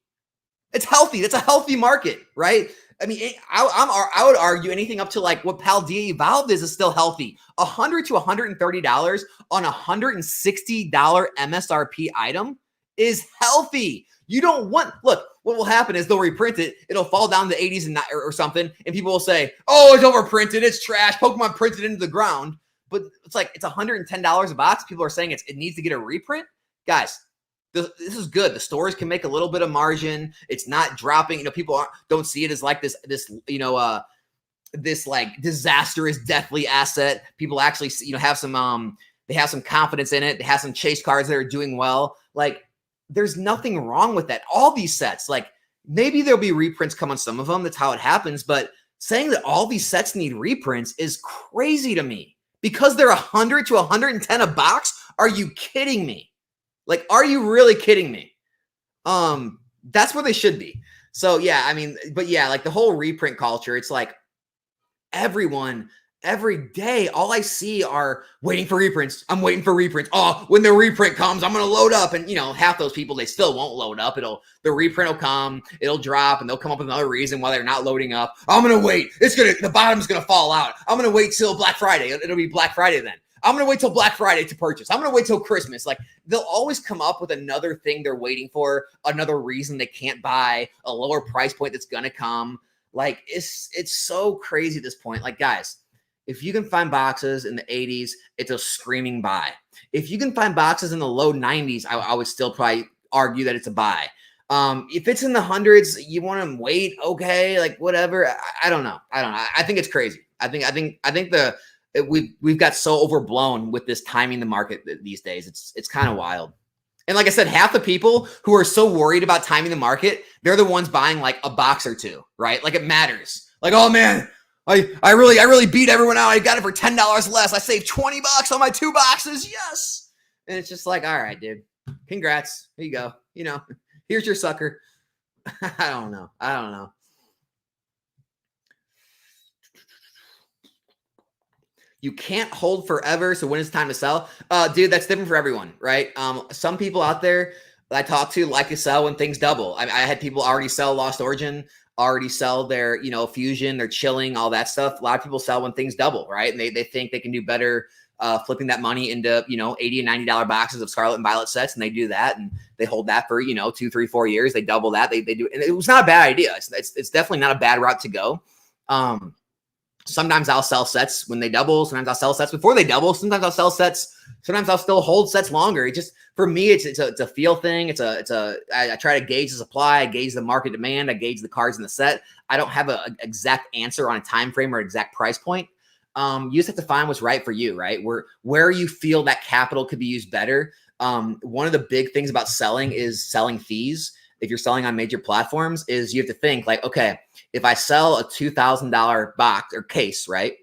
It's healthy. That's a healthy market, right? I mean, I would argue anything up to like what Paldea Evolved is still healthy. $100 to $130 on a $160 MSRP item is healthy. You don't want, look, what will happen is they'll reprint it. It'll fall down to the 80s or something. And people will say, oh, it's overprinted. It's trash. Pokemon printed into the ground. But it's like, it's $110 a box. People are saying it needs to get a reprint. Guys, this is good. The stores can make a little bit of margin. It's not dropping. People don't see it as like this like disastrous, deathly asset. People actually, have some, they have some confidence in it. They have some chase cards that are doing well. Like, there's nothing wrong with that. All these sets, like maybe there'll be reprints come on some of them. That's how it happens. But saying that all these sets need reprints is crazy to me because they're $100 to $110 a box. Are you kidding me? Like, are you really kidding me? That's where they should be. So yeah, I mean, but yeah, like the whole reprint culture, it's like everyone every day, all I see are waiting for reprints. I'm waiting for reprints. Oh, when the reprint comes, I'm going to load up. And, half those people, they still won't load up. The reprint will come, it'll drop, and they'll come up with another reason why they're not loading up. I'm going to wait. The bottom's going to fall out. I'm going to wait till Black Friday. It'll be Black Friday then. I'm going to wait till Black Friday to purchase. I'm going to wait till Christmas. Like, they'll always come up with another thing they're waiting for, another reason they can't buy, a lower price point that's going to come. Like, it's so crazy at this point. Like, guys, if you can find boxes in the 80s, it's a screaming buy. If you can find boxes in the low 90s, I would still probably argue that it's a buy. If it's in the hundreds, you want to wait, okay, like whatever. I don't know. I think it's crazy. I think we've got so overblown with this timing the market these days. It's kind of wild. And like I said, half the people who are so worried about timing the market, they're the ones buying like a box or two, right? Like it matters. Like, oh man, I really beat everyone out. I got it for $10 less. I saved $20 on my 2 boxes. Yes. And it's just like, all right, dude, congrats. Here you go. Here's your sucker. I don't know. You can't hold forever. So when it's time to sell, dude, that's different for everyone, right? Some people out there that I talk to like to sell when things double. I had people already sell Lost Origin, already sell their, Fusion, their chilling, all that stuff. A lot of people sell when things double, right? And they think they can do better flipping that money into, $80 and $90 boxes of Scarlet and Violet sets. And they do that. And they hold that for, 2, 3, 4 years. They double that. They do. And it was not a bad idea. It's definitely not a bad route to go. Sometimes I'll sell sets when they double. Sometimes I'll sell sets before they double. Sometimes I'll sell sets. Sometimes I'll still hold sets longer. It just, for me, it's a feel thing. I try to gauge the supply. I gauge the market demand. I gauge the cards in the set. I don't have an exact answer on a time frame or exact price point. You just have to find what's right for you, right? Where you feel that capital could be used better. One of the big things about selling is selling fees. If you're selling on major platforms, is you have to think like, okay, if I sell a $2,000 box or case, right?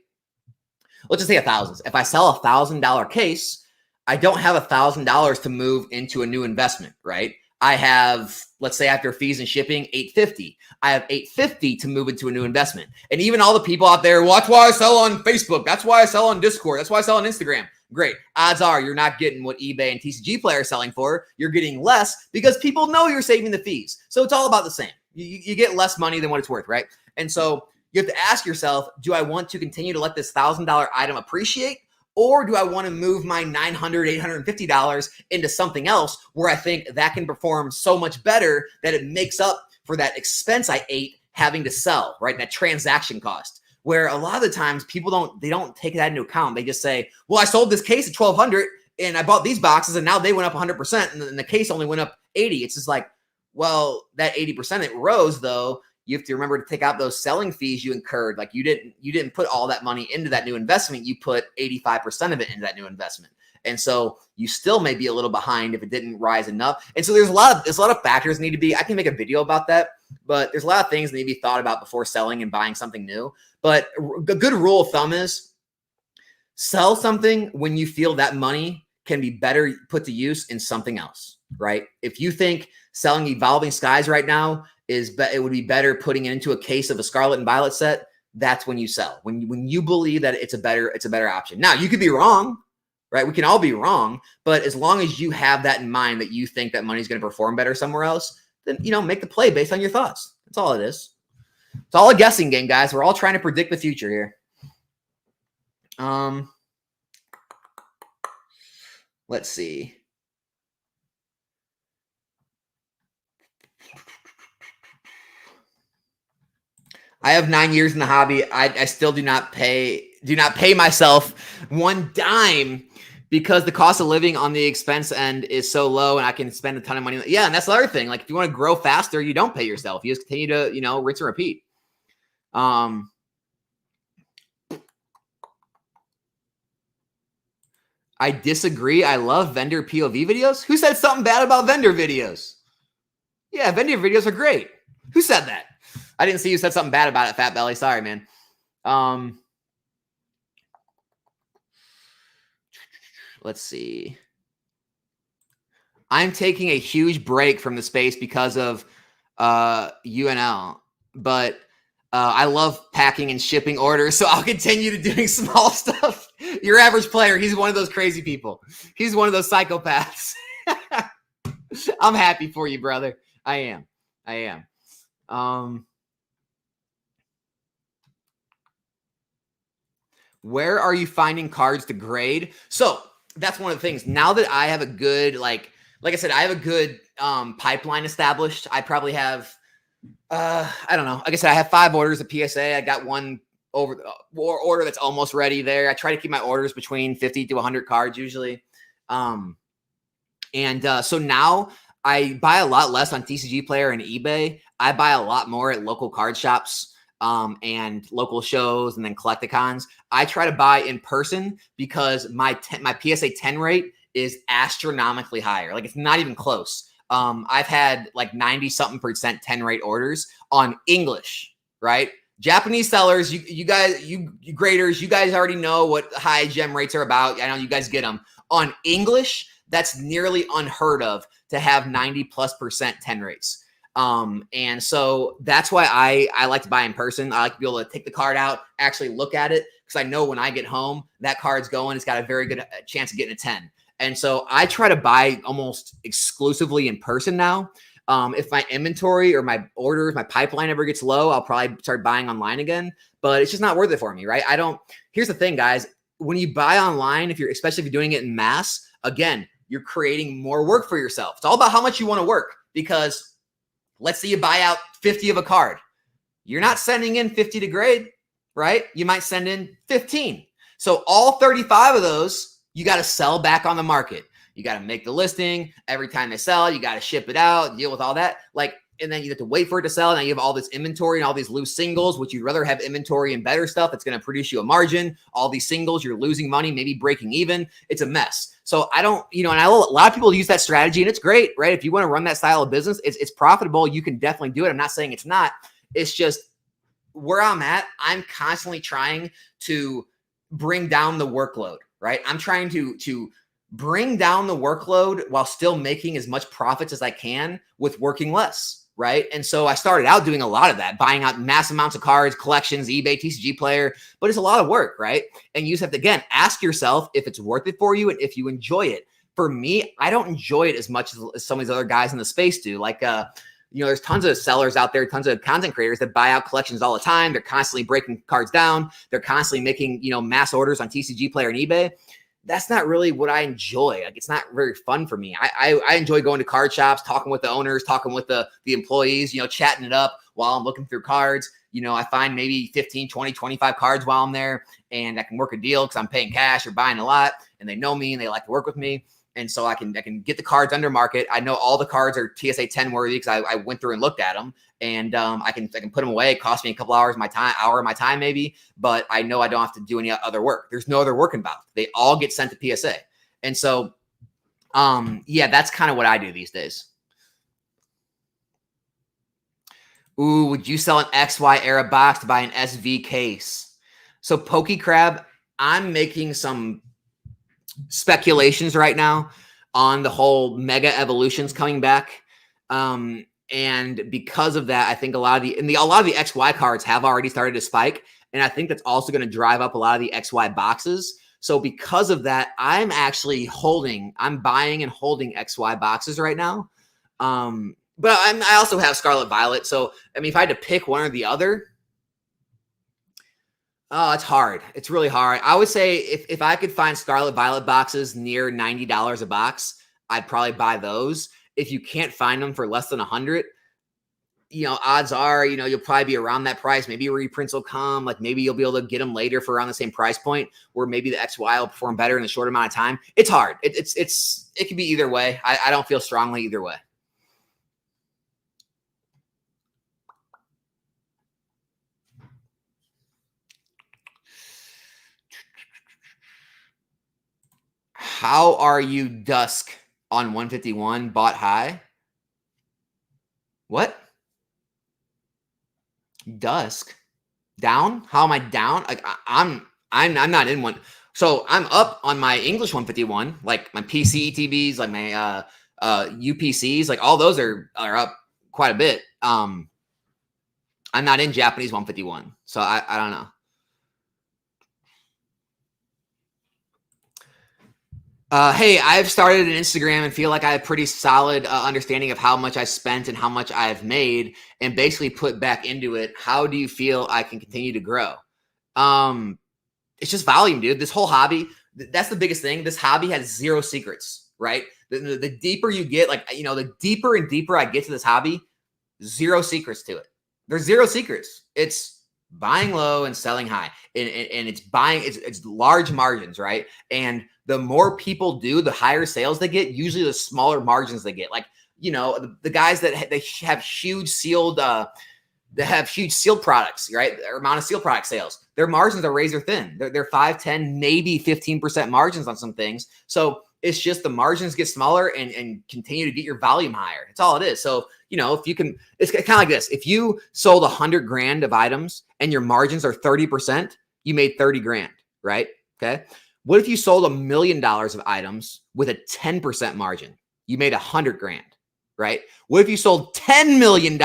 Let's just say $1,000. If I sell a $1,000 case, I don't have $1,000 to move into a new investment, right? I have, let's say after fees and shipping, $850. I have $850 to move into a new investment. And even all the people out there, well, that's why I sell on Facebook. That's why I sell on Discord. That's why I sell on Instagram. Great. Odds are you're not getting what eBay and TCG Player are selling for. You're getting less because people know you're saving the fees. So it's all about the same. You get less money than what it's worth, right? And so you have to ask yourself, do I want to continue to let this $1,000 item appreciate? Or do I want to move my $900, $850 into something else where I think that can perform so much better that it makes up for that expense I ate having to sell, right? That transaction cost. Where a lot of the times people don't take that into account. They just say, well, I sold this case at $1,200 and I bought these boxes and now they went up 100% and the case only went up 80. It's just like, well, that 80% it rose though. You have to remember to take out those selling fees you incurred. Like you didn't put all that money into that new investment. You put 85% of it into that new investment. And so you still may be a little behind if it didn't rise enough. And so there's a lot of factors need to be, I can make a video about that, but there's a lot of things that need to be thought about before selling and buying something new. But a good rule of thumb is sell something when you feel that money can be better put to use in something else, right? If you think selling Evolving Skies right now it would be better putting it into a case of a Scarlet and Violet set, that's when you sell. When you believe that it's a better option. Now, you could be wrong, right? We can all be wrong, but as long as you have that in mind that you think that money's going to perform better somewhere else, then, make the play based on your thoughts. That's all it is. It's all a guessing game, guys. We're all trying to predict the future here. Let's see. I have 9 years in the hobby. I still do not pay myself one dime because the cost of living on the expense end is so low and I can spend a ton of money. Yeah, and that's the other thing. Like if you want to grow faster, you don't pay yourself. You just continue to, rinse and repeat. I disagree. I love vendor POV videos. Who said something bad about vendor videos? Yeah, vendor videos are great. Who said that? I didn't see you said something bad about it, Fat Belly. Sorry, man. Let's see. I'm taking a huge break from the space because of UNL, but I love packing and shipping orders, so I'll continue to doing small stuff. Your average player, he's one of those crazy people. He's one of those psychopaths. I'm happy for you, brother. I am. Where are you finding cards to grade? So that's one of the things. Now that I have a good, like I said, I have a good pipeline established. I probably have, I don't know. Like I said, I have 5 orders of PSA. I got one order that's almost ready there. I try to keep my orders between 50 to 100 cards usually. So now I buy a lot less on TCG Player and eBay. I buy a lot more at local card shops. And local shows and then collecticons. I try to buy in person because my PSA 10 rate is astronomically higher. Like it's not even close. I've had like 90-something% 10 rate orders on English, right? Japanese sellers, you guys, you graders, you guys already know what high gem rates are about. I know you guys get them. On English, that's nearly unheard of to have 90+% 10 rates. And so that's why I like to buy in person. I like to be able to take the card out, actually look at it, because I know when I get home, that card's going. It's got a very good chance of getting a 10. And so I try to buy almost exclusively in person now. If my inventory or my orders, my pipeline ever gets low, I'll probably start buying online again, but it's just not worth it for me, right? Here's the thing, guys. When you buy online, especially if you're doing it in mass, again, you're creating more work for yourself. It's all about how much you want to work, because let's say you buy out 50 of a card. You're not sending in 50 to grade, right? You might send in 15. So all 35 of those, you got to sell back on the market. You got to make the listing. Every time they sell, you got to ship it out, deal with all that. Like and then you have to wait for it to sell. Now you have all this inventory and all these loose singles, which you'd rather have inventory and better stuff that's going to produce you a margin. All these singles, you're losing money, maybe breaking even. It's a mess. So I don't, and a lot of people use that strategy, and it's great, right? If you want to run that style of business, it's profitable. You can definitely do it. I'm not saying it's not. It's just where I'm at. I'm constantly trying to bring down the workload, right? I'm trying to bring down the workload while still making as much profits as I can with working less, right? And so I started out doing a lot of that, buying out mass amounts of cards, collections, eBay, TCG Player, but it's a lot of work, right? And you just have to, again, ask yourself if it's worth it for you and if you enjoy it. For me, I don't enjoy it as much as some of these other guys in the space do. Like, there's tons of sellers out there, tons of content creators that buy out collections all the time. They're constantly breaking cards down. They're constantly making, mass orders on TCG Player and eBay. That's not really what I enjoy. Like, it's not very fun for me. I enjoy going to card shops, talking with the owners, talking with the employees, chatting it up while I'm looking through cards. I find maybe 15, 20, 25 cards while I'm there, and I can work a deal because I'm paying cash or buying a lot, and they know me and they like to work with me. And so I can get the cards under market. I know all the cards are TSA 10 worthy because I went through and looked at them, and I can put them away. It costs me a couple hours of my time maybe, but I know I don't have to do any other work. There's no other work involved. They all get sent to PSA. And so, that's kind of what I do these days. Ooh, would you sell an XY era box to buy an SV case? So PokeCrab, I'm making some speculations right now on the whole mega evolutions coming back. And because of that, I think a lot of the XY cards have already started to spike. And I think that's also going to drive up a lot of the XY boxes. So because of that, I'm buying and holding XY boxes right now. But I also have Scarlet Violet. So, if I had to pick one or the other, oh, it's hard. It's really hard. I would say if I could find Scarlet Violet boxes near $90 a box, I'd probably buy those. If you can't find them for less than 100, odds are, you'll probably be around that price. Maybe reprints will come. Like, maybe you'll be able to get them later for around the same price point, where maybe the XY will perform better in a short amount of time. It's hard. It could be either way. I don't feel strongly either way. How are you, Dusk, on 151 bought high? What? Dusk down? How am I down? Like, I'm not in one. So I'm up on my English 151, like my PC ETBs, like my UPCs, like all those are up quite a bit. I'm not in Japanese 151, so I don't know. Hey, I've started an Instagram and feel like I have pretty solid understanding of how much I spent and how much I've made, and basically put back into it. How do you feel I can continue to grow? It's just volume, dude. This whole hobby, that's the biggest thing. This hobby has zero secrets, right? The deeper you get, the deeper and deeper I get to this hobby, zero secrets to it. There's zero secrets. It's buying low and selling high, and it's large margins, right? And the more people do, the higher sales they get. Usually the smaller margins they get. Like, the guys that they have huge sealed products, right? Or amount of sealed product sales, their margins are razor thin. They're 5, 10, maybe 15% margins on some things. So it's just the margins get smaller and continue to get your volume higher. That's all it is. So, if you can, it's kind of like this. If you sold 100 grand of items and your margins are 30%, you made 30 grand, right? Okay. What if you sold $1 million of items with a 10% margin? You made 100 grand, right? What if you sold $10 million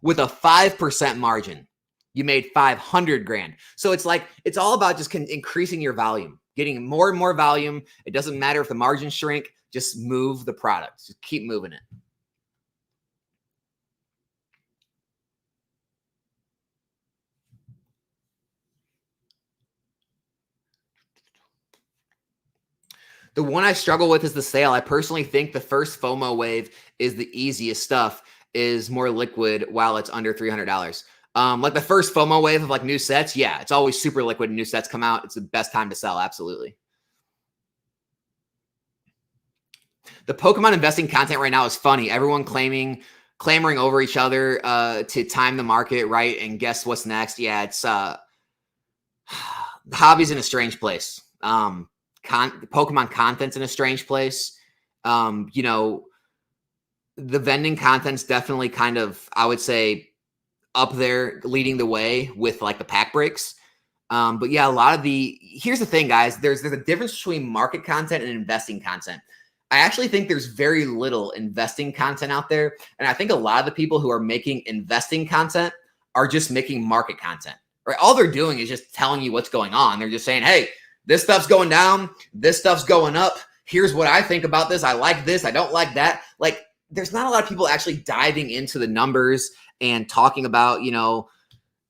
with a 5% margin? You made 500 grand. So it's all about just increasing your volume, getting more and more volume. It doesn't matter if the margins shrink, just move the product. Just keep moving it. The one I struggle with is the sale. I personally think the first FOMO wave is the easiest stuff, is more liquid while it's under $300. Like the first FOMO wave of new sets. Yeah, it's always super liquid when new sets come out. It's the best time to sell. Absolutely. The Pokemon investing content right now is funny. Everyone claiming clamoring over each other to time the market, right? And guess what's next? Yeah, it's the hobby's in a strange place. Pokemon content's in a strange place. You know, the vending content's definitely kind of, I would say, up there leading the way with like the pack breaks. But yeah, a lot of here's the thing, guys, there's a difference between market content and investing content. I actually think there's very little investing content out there. And I think a lot of the people who are making investing content are just making market content, right? All they're doing is just telling you what's going on. They're just saying, hey, this stuff's going down. This stuff's going up. Here's what I think about this. I like this. I don't like that. Like, there's not a lot of people actually diving into the numbers and talking about, you know,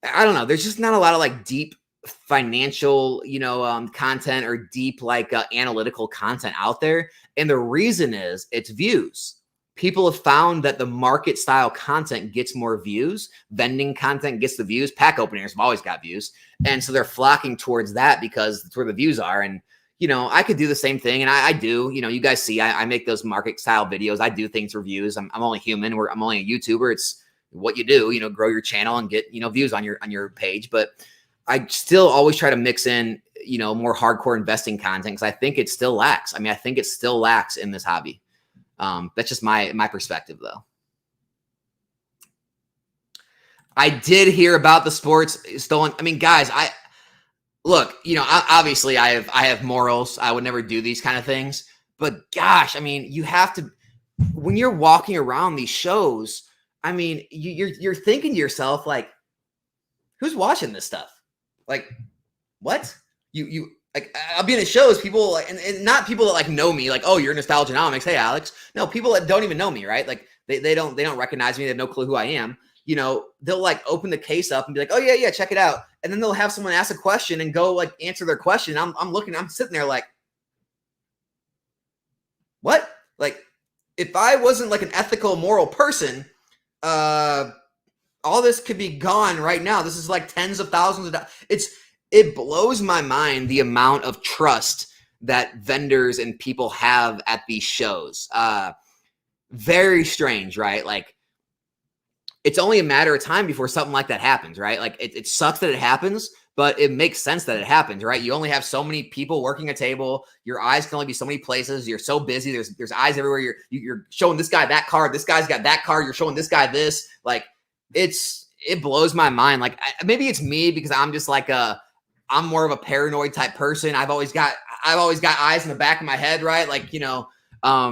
I don't know. There's just not a lot of like deep financial, you know, content or deep like analytical content out there. And the reason is it's views. People have found that the market style content gets more views. Vending content gets the views. Pack openers have always got views. And so they're flocking towards that because that's where the views are. And, you know, I could do the same thing. And I do, you know, you guys see, I make those market style videos. I do things for views. I'm only human. I'm only a YouTuber. It's what you do, you know, grow your channel and get, you know, views on your page. But I still always try to mix in, you know, more hardcore investing content because I think it still lacks. I mean, I think it still lacks in this hobby. That's just my perspective, though. I did hear about the sports stolen. I mean, guys, look, you know, obviously I have morals. I would never do these kind of things. But gosh, I mean, you have to, when you're walking around these shows, I mean, you're thinking to yourself, like, who's watching this stuff? Like, what? You like, I'll be in the shows, people like, and not people that like know me, like, oh, you're Nostalgianomics. Hey, Alex. No, people that don't even know me, right? Like they don't recognize me. They have no clue who I am. You know, they'll like open the case up and be like, oh yeah, check it out. And then they'll have someone ask a question and go like answer their question. I'm sitting there like, what? Like, if I wasn't like an ethical, moral person, all this could be gone right now. This is like tens of thousands of dollars. It blows my mind the amount of trust that vendors and people have at these shows. Very strange, right? Like, it's only a matter of time before something like that happens, right? Like, it sucks that it happens, but it makes sense that it happens, right? You only have so many people working a table. Your eyes can only be so many places. You're so busy. There's eyes everywhere. You're showing this guy that card. This guy's got that card. You're showing this guy this. Like, it blows my mind. Like, maybe it's me because I'm just like I'm more of a paranoid type person. I've always got eyes in the back of my head, right? Like, you know, I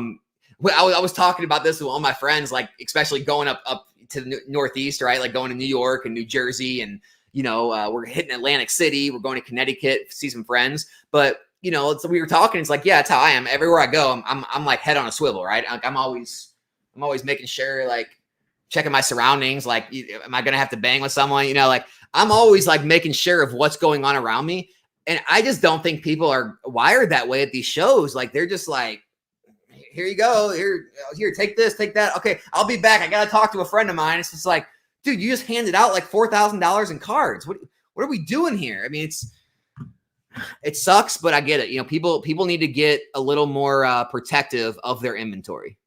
was talking about this with all my friends, like, especially going up to the Northeast, right? Like going to New York and New Jersey, and, you know, we're hitting Atlantic City. We're going to Connecticut, see some friends. But, you know, we were talking. It's like, yeah, that's how I am. Everywhere I go, I'm like head on a swivel, right? I'm always making sure, like, checking my surroundings. Like, am I going to have to bang with someone? You know, like, I'm always like making sure of what's going on around me. And I just don't think people are wired that way at these shows. Like, they're just like, here you go. Here, take this, take that. Okay, I'll be back. I got to talk to a friend of mine. It's just like, dude, you just handed out like $4,000 in cards. What are we doing here? I mean, it sucks, but I get it. You know, people need to get a little more protective of their inventory.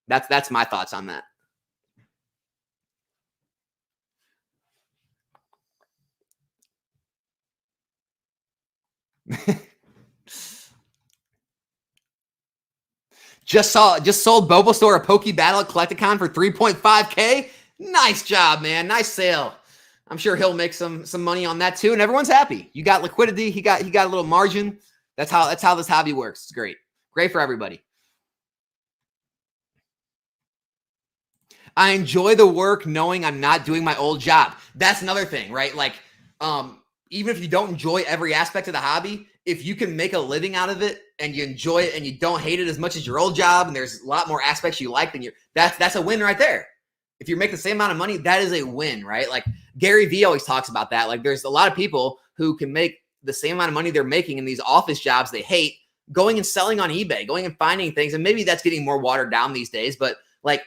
That's my thoughts on that. Just sold Bulbasaur a Poke Battle at Collecticon for 3.5K. Nice job, man. Nice sale. I'm sure he'll make some money on that too, and everyone's happy. You got liquidity. He got a little margin. That's how this hobby works. It's great. Great for everybody. I enjoy the work knowing I'm not doing my old job. That's another thing, right? Like, even if you don't enjoy every aspect of the hobby, if you can make a living out of it and you enjoy it and you don't hate it as much as your old job, and there's a lot more aspects you like, then that's a win right there. If you make the same amount of money, that is a win, right? Like, Gary Vee always talks about that. Like, there's a lot of people who can make the same amount of money they're making in these office jobs they hate, going and selling on eBay, going and finding things. And maybe that's getting more watered down these days, but like,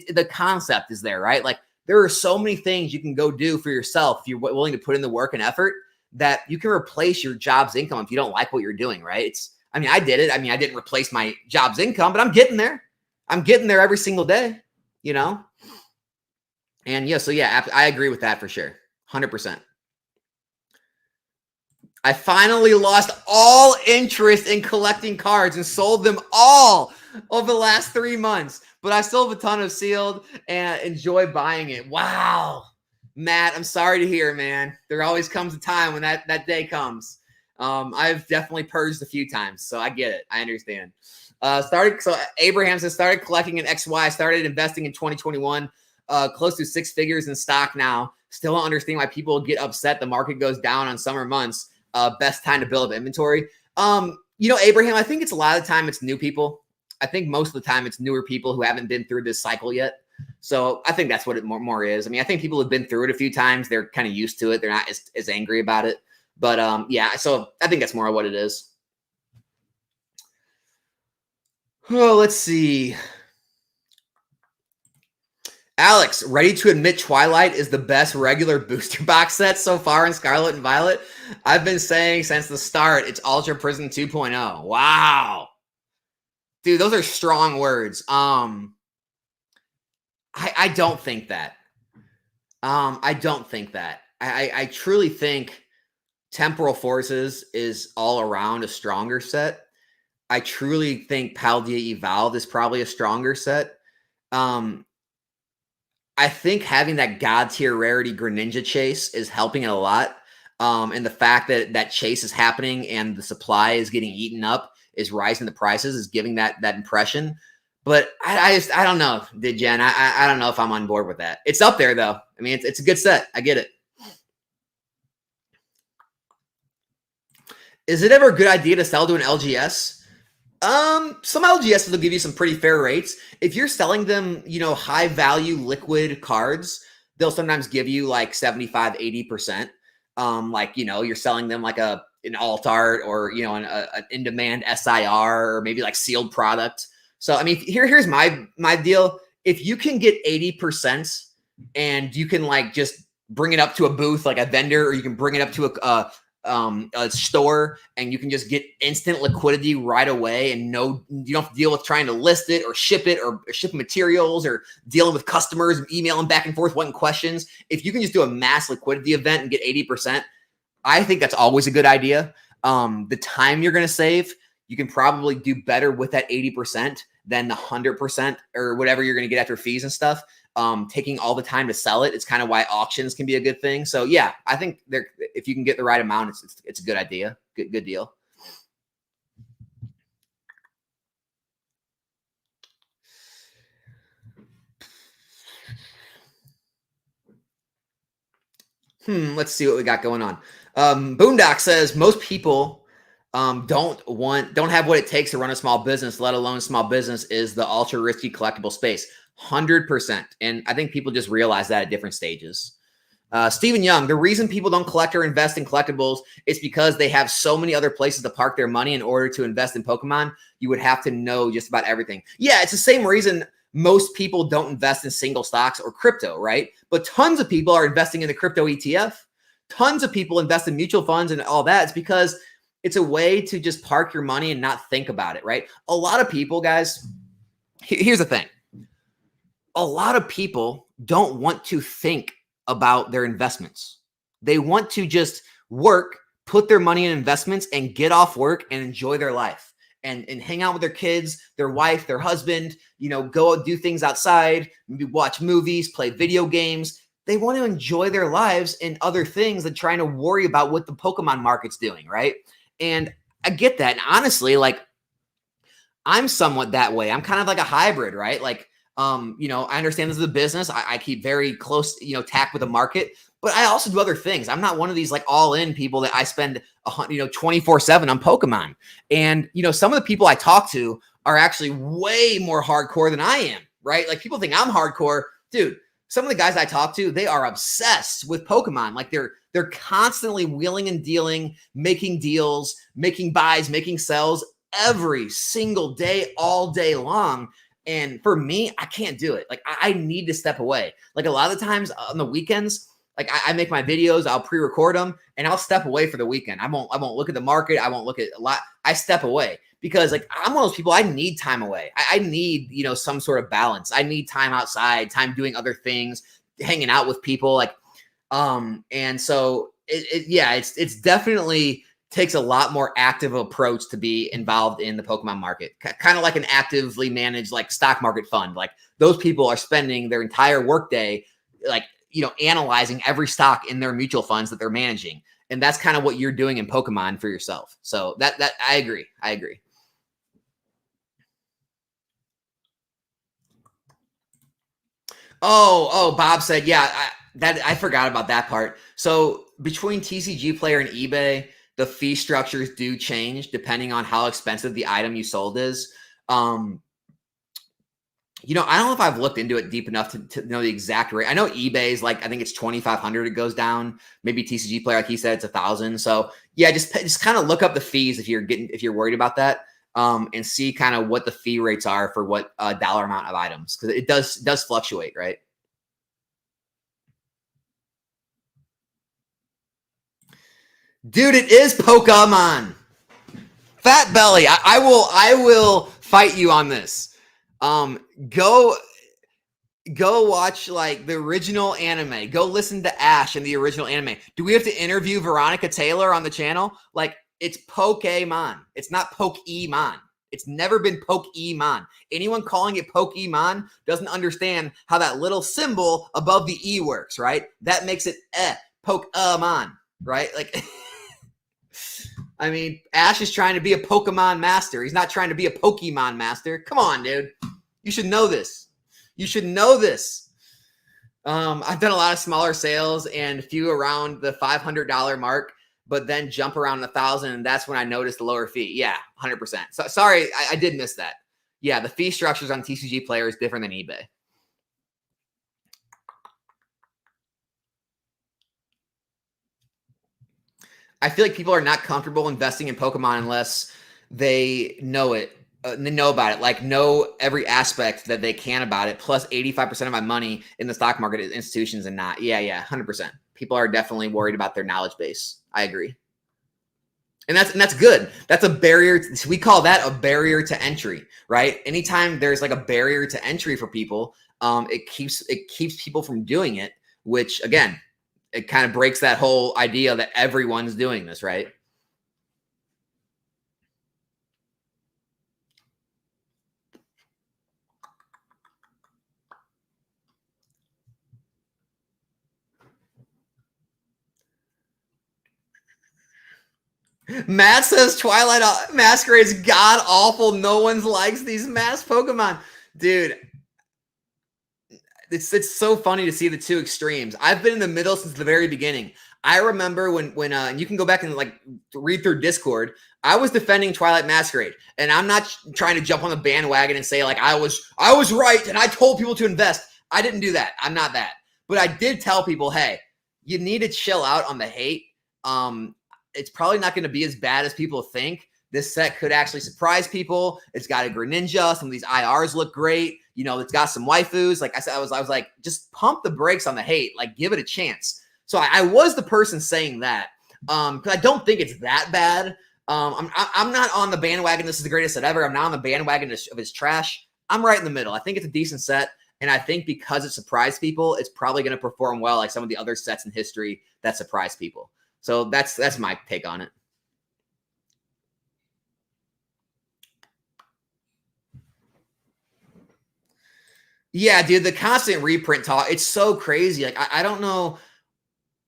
the concept is there, right? Like, there are so many things you can go do for yourself if you're willing to put in the work and effort, that you can replace your job's income if you don't like what you're doing, right? I did it. I mean, I didn't replace my job's income, but I'm getting there. I'm getting there every single day, you know? And yeah, so yeah, I agree with that for sure. 100%. I finally lost all interest in collecting cards and sold them all over the last 3 months. But I still have a ton of sealed and enjoy buying it. Wow. Matt, I'm sorry to hear, man. There always comes a time when that day comes. I've definitely purged a few times, so I get it. I understand. So Abraham says started collecting in XY, started investing in 2021, close to 6 figures in stock now. Still don't understand why people get upset the market goes down on summer months. Best time to build up inventory. Abraham, I think it's a lot of the time it's new people. I think most of the time it's newer people who haven't been through this cycle yet. So I think that's what it more is. I mean, I think people have been through it a few times. They're kind of used to it. They're not as angry about it. But yeah, so I think that's more of what it is. Oh, let's see. Alex, ready to admit Twilight is the best regular booster box set so far in Scarlet and Violet? I've been saying since the start, it's Ultra Prism 2.0. Wow. Dude, those are strong words. I don't think that. I don't think that. I truly think Temporal Forces is all around a stronger set. I truly think Paldea Evolved is probably a stronger set. I think having that God tier rarity Greninja chase is helping it a lot. And the fact that chase is happening and the supply is getting eaten up is rising the prices is giving that impression. But I don't know, Jen. I don't know if I'm on board with that. It's up there though. I mean, it's a good set. I get it. Is it ever a good idea to sell to an LGS? Some LGSs will give you some pretty fair rates. If you're selling them, high value liquid cards, they'll sometimes give you like 75, 80%. You're selling them like an alt art or, an in-demand SIR or maybe like sealed product. So, I mean, here's my deal. If you can get 80% and you can like just bring it up to a booth, like a vendor, or you can bring it up to a store and you can just get instant liquidity right away and you don't have to deal with trying to list it or ship it or ship materials or dealing with customers and emailing back and forth wanting questions. If you can just do a mass liquidity event and get 80%, I think that's always a good idea. The time you're going to save, you can probably do better with that 80% than the 100% or whatever you're going to get after fees and stuff. Taking all the time to sell it. It's kind of why auctions can be a good thing. So yeah, I think if you can get the right amount, it's a good idea. Good deal. Let's see what we got going on. Boondock says most people don't have what it takes to run a small business, let alone small business is the ultra risky collectible space. 100%. And I think people just realize that at different stages. Stephen Young, the reason people don't collect or invest in collectibles is because they have so many other places to park their money in order to invest in Pokemon. You would have to know just about everything. Yeah, it's the same reason most people don't invest in single stocks or crypto, right? But tons of people are investing in the crypto ETF. Tons of people invest in mutual funds and all that. It's because it's a way to just park your money and not think about it, right? A lot of people, guys, here's the thing. A lot of people don't want to think about their investments. They want to just work, put their money in investments and get off work and enjoy their life and hang out with their kids, their wife, their husband, go out, do things outside, maybe watch movies, play video games. They want to enjoy their lives and other things than trying to worry about what the Pokemon market's doing, right? And I get that. And honestly, like I'm somewhat that way. I'm kind of like a hybrid, right? Like, I understand this is a business. I keep very close, tack with the market, but I also do other things. I'm not one of these like all in people that I spend, 24/7 on Pokemon. And, some of the people I talk to are actually way more hardcore than I am, right? Like people think I'm hardcore, dude. Some of the guys I talk to, they are obsessed with Pokemon. Like they're constantly wheeling and dealing, making deals, making buys, making sells every single day, all day long. And for me, I can't do it. Like I need to step away. Like a lot of the times on the weekends, like I make my videos, I'll pre-record them and I'll step away for the weekend. I won't look at the market. I won't look at a lot. I step away because like I'm one of those people, I need time away. I need, some sort of balance. I need time outside, time doing other things, hanging out with people, like, and so it's definitely takes a lot more active approach to be involved in the Pokemon market, kind of like an actively managed like stock market fund. Like those people are spending their entire workday, like, analyzing every stock in their mutual funds that they're managing. And that's kind of what you're doing in Pokemon for yourself. So that I agree. Bob said, yeah, I forgot about that part. So between TCG Player and eBay, the fee structures do change depending on how expensive the item you sold is. I don't know if I've looked into it deep enough to know the exact rate. I know eBay's like, I think it's 2,500. It goes down. Maybe TCG Player, like he said, it's 1,000. So yeah, just kind of look up the fees if you're worried about that, and see kind of what the fee rates are for what dollar amount of items, because it does fluctuate, right? Dude, it is Pokemon. Fat Belly, I will fight you on this. Go watch like the original anime. Go listen to Ash in the original anime. Do we have to interview Veronica Taylor on the channel? Like, it's Pokemon. It's not Pokemon. It's never been Pokemon. Anyone calling it Pokemon doesn't understand how that little symbol above the E works, right? That makes it Pokemon, right? Like, I mean, Ash is trying to be a Pokemon master. He's not trying to be a Pokemon master. Come on, dude. You should know this. You should know this. I've done a lot of smaller sales and a few around the $500 mark, but then jump around 1,000, and that's when I noticed the lower fee. Yeah, 100%. So sorry, I did miss that. Yeah, the fee structures on TCG Player is different than eBay. I feel like people are not comfortable investing in Pokemon unless they know it. They know about it, like know every aspect that they can about it. Plus 85% of my money in the stock market is institutions and not. Yeah, 100%. People are definitely worried about their knowledge base. I agree. And that's good. That's a barrier. We call that a barrier to entry, right? Anytime there's like a barrier to entry for people, it keeps people from doing it, which again, it kind of breaks that whole idea that everyone's doing this, right? Matt says Twilight Masquerade's god awful. No one likes these masked Pokemon. Dude, it's so funny to see the two extremes. I've been in the middle since the very beginning. I remember when you can go back and like read through Discord. I was defending Twilight Masquerade, and I'm not trying to jump on the bandwagon and say like I was right and I told people to invest. I didn't do that. I'm not that. But I did tell people, hey, you need to chill out on the hate. It's probably not going to be as bad as people think. This set could actually surprise people. It's got a Greninja. Some of these IRs look great. It's got some waifus. Like I said, I was like, just pump the brakes on the hate. Like, give it a chance. So I was the person saying that, because I don't think it's that bad. I'm not on the bandwagon. This is the greatest set ever. I'm not on the bandwagon of his trash. I'm right in the middle. I think it's a decent set. And I think because it surprised people, it's probably going to perform well like some of the other sets in history that surprised people. So that's my take on it. Yeah, dude, the constant reprint talk, it's so crazy. Like, I don't know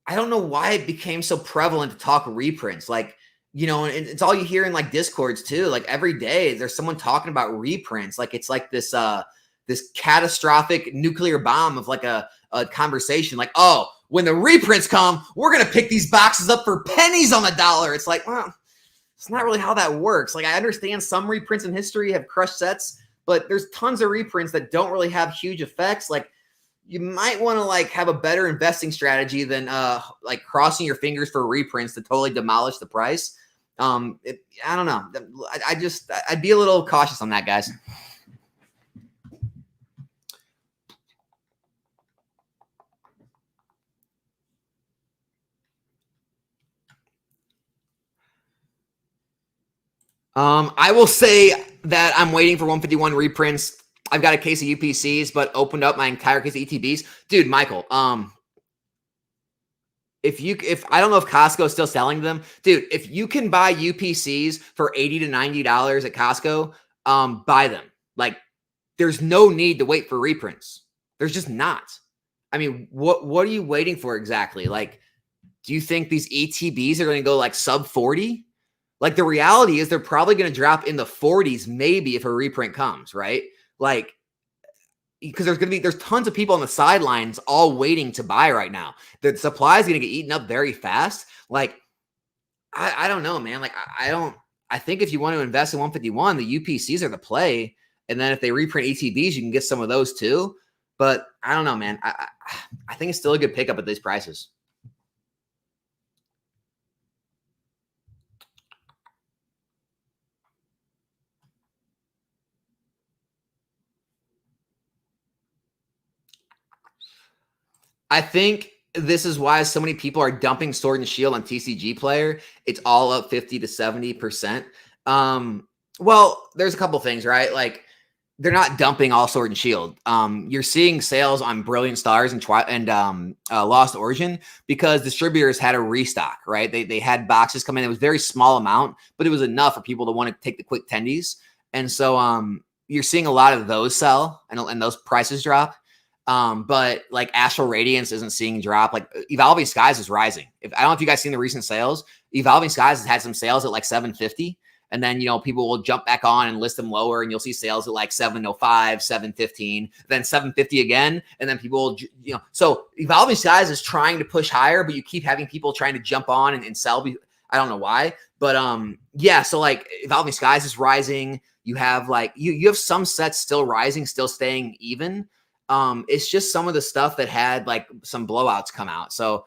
why it became so prevalent to talk reprints. Like, and it's all you hear in like Discords too. Like every day there's someone talking about reprints. Like it's like this catastrophic nuclear bomb of like a conversation. Like, oh, when the reprints come, we're gonna pick these boxes up for pennies on the dollar. It's like, well, it's not really how that works. Like I understand some reprints in history have crushed sets, but there's tons of reprints that don't really have huge effects. Like you might want to like have a better investing strategy than like crossing your fingers for reprints to totally demolish the price. I don't know. I'd be a little cautious on that, guys. I will say that I'm waiting for 151 reprints. I've got a case of UPCs, but opened up my entire case of ETBs. Dude, Michael, if I don't know if Costco is still selling them, dude, if you can buy UPCs for $80 to $90 at Costco, buy them. Like, there's no need to wait for reprints. There's just not. I mean, what are you waiting for exactly? Like, do you think these ETBs are going to go like sub 40? Like, the reality is they're probably going to drop in the 40s, maybe, if a reprint comes, right? Like, because there's tons of people on the sidelines all waiting to buy right now. The supply is going to get eaten up very fast. Like, I don't know, man. Like, I think if you want to invest in 151, the UPCs are the play. And then if they reprint ETBs, you can get some of those too. But I don't know, man. I think it's still a good pickup at these prices. I think this is why so many people are dumping Sword and Shield on TCG Player. It's all up 50 to 70%. Well, there's a couple things, right? Like, they're not dumping all Sword and Shield. You're seeing sales on Brilliant Stars and Lost Origin because distributors had a restock, right? They had boxes come in. It was a very small amount, but it was enough for people to want to take the quick tendies. And so you're seeing a lot of those sell and those prices drop. But like Astral Radiance isn't seeing drop. Like Evolving Skies is rising. I don't know if you guys seen the recent sales. Evolving Skies has had some sales at like 750. And then, people will jump back on and list them lower, and you'll see sales at like 705, 715, then 750 again. And then people will, so Evolving Skies is trying to push higher, but you keep having people trying to jump on and sell. I don't know why, but yeah. So like Evolving Skies is rising. You have like, you have some sets still rising, still staying even. It's just some of the stuff that had like some blowouts come out. So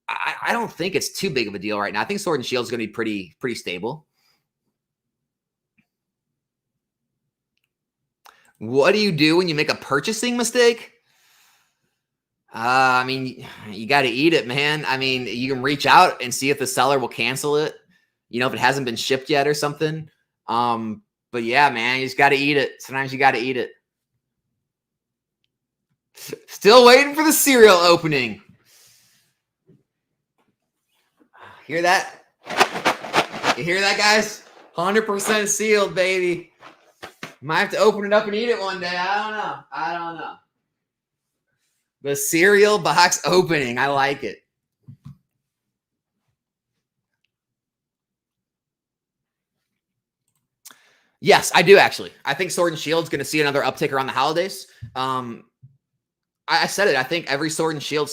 I don't think it's too big of a deal right now. I think Sword and Shield is going to be pretty stable. What do you do when you make a purchasing mistake? I mean, you got to eat it, man. I mean, you can reach out and see if the seller will cancel it, if it hasn't been shipped yet or something. But yeah, man, you just got to eat it. Sometimes you got to eat it. Still waiting for the cereal opening. Hear that? You hear that, guys? 100% sealed, baby. Might have to open it up and eat it one day. I don't know. The cereal box opening. I like it. Yes, I do actually. I think Sword and Shield is going to see another uptick around the holidays. I said it. I think every Sword and Shield.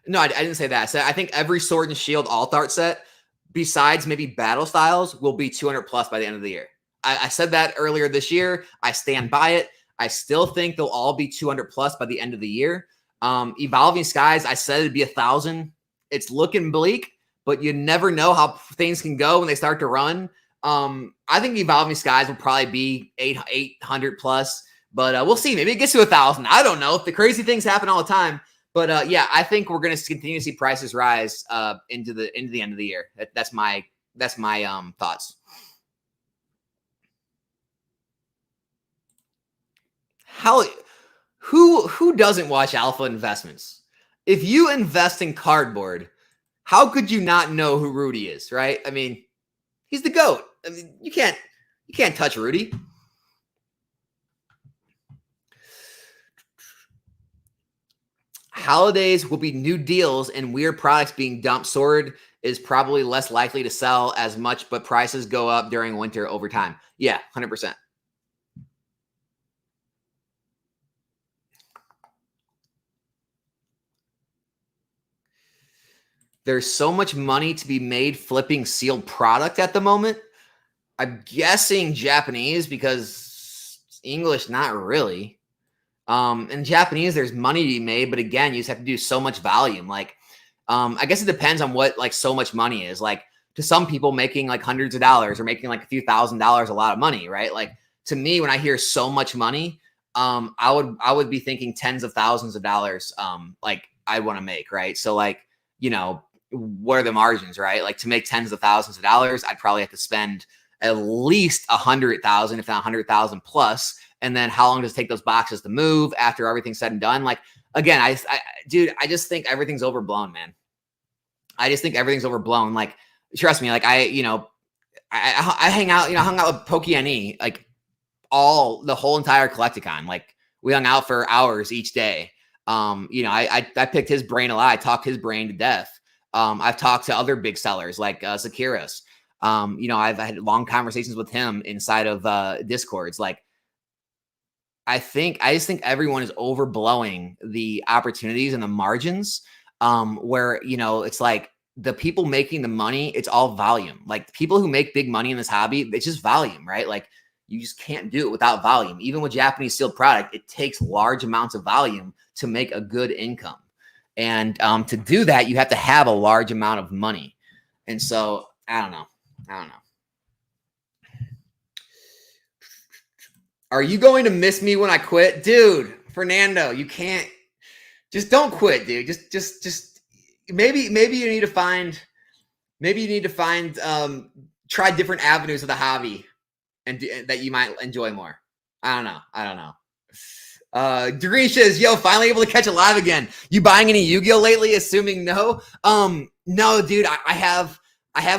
No, I didn't say that. I said I think every Sword and Shield alt art set, besides maybe Battle Styles, will be 200 plus by the end of the year. I said that earlier this year. I stand by it. I still think they'll all be 200 plus by the end of the year. Evolving Skies, I said it'd be 1,000. It's looking bleak, but you never know how things can go when they start to run. I think Evolving Skies will probably be 800 plus, but we'll see. Maybe it gets to 1,000. I don't know. The crazy things happen all the time. But yeah, I think we're going to continue to see prices rise into the end of the year. That's my thoughts. Who doesn't watch Alpha Investments? If you invest in cardboard, how could you not know who Rudy is, right? I mean, he's the GOAT. I mean, you can't touch Rudy. Holidays will be new deals and weird products being dumped. Sword is probably less likely to sell as much, but prices go up during winter over time. Yeah, 100%. There's so much money to be made flipping sealed product at the moment. I'm guessing Japanese because English, not really. In Japanese, there's money to be made, but again, you just have to do so much volume. Like, I guess it depends on what like so much money is. Like to some people, making like hundreds of dollars or making like a few $1,000s, a lot of money, right? Like to me, when I hear so much money, I would be thinking tens of thousands of dollars. Like I want to make, right? So like, what are the margins, right? Like to make tens of thousands of dollars, I'd probably have to spend at least 100,000, if not 100,000 plus. And then how long does it take those boxes to move after everything's said and done? Like, again, dude, I just think everything's overblown, man. I just think everything's overblown. Like, trust me, like I hang out, I hung out with Pokey like the whole entire Collecticon. Like we hung out for hours each day. I picked his brain a lot. I talked his brain to death. I've talked to other big sellers like Sakiris. I've had long conversations with him inside of Discords. Like, I just think everyone is overblowing the opportunities and the margins, where, it's like the people making the money, it's all volume. Like people who make big money in this hobby, it's just volume, right? Like you just can't do it without volume. Even with Japanese sealed product, it takes large amounts of volume to make a good income. And to do that, you have to have a large amount of money. And so I don't know. Are you going to miss me when I quit? Dude, Fernando, you can't. Just don't quit, dude. Just maybe you need to find try different avenues of the hobby and that you might enjoy more. I don't know. Degree says, yo, finally able to catch a live again. You buying any Yu-Gi-Oh lately? Assuming no. No, dude, I have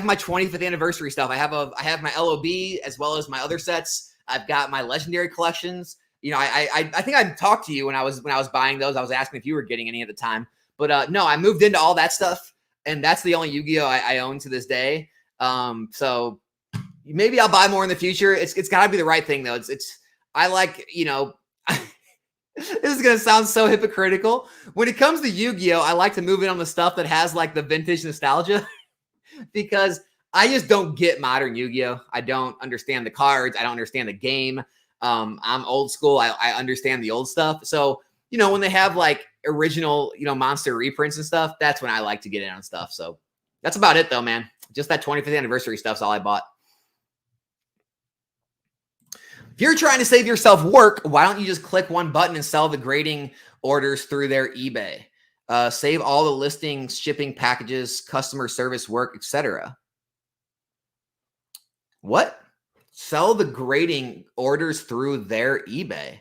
my 25th anniversary stuff. I have my LOB as well as my other sets. I've got my legendary collections. I think I talked to you when I was buying those. I was asking if you were getting any at the time, but no, I moved into all that stuff, and that's the only Yu-Gi-Oh I own to this day. So maybe I'll buy more in the future. It's got to be the right thing though. I like, this is going to sound so hypocritical. When it comes to Yu-Gi-Oh, I like to move in on the stuff that has like the vintage nostalgia because I just don't get modern Yu-Gi-Oh. I don't understand the cards. I don't understand the game. I'm old school. I understand the old stuff. So, when they have like original, monster reprints and stuff, that's when I like to get in on stuff. So that's about it though, man. Just that 25th anniversary stuff's all I bought. If you're trying to save yourself work, why don't you just click one button and sell the grading orders through their eBay? Save all the listings, shipping, packages, customer service work, etc. What? Sell the grading orders through their eBay.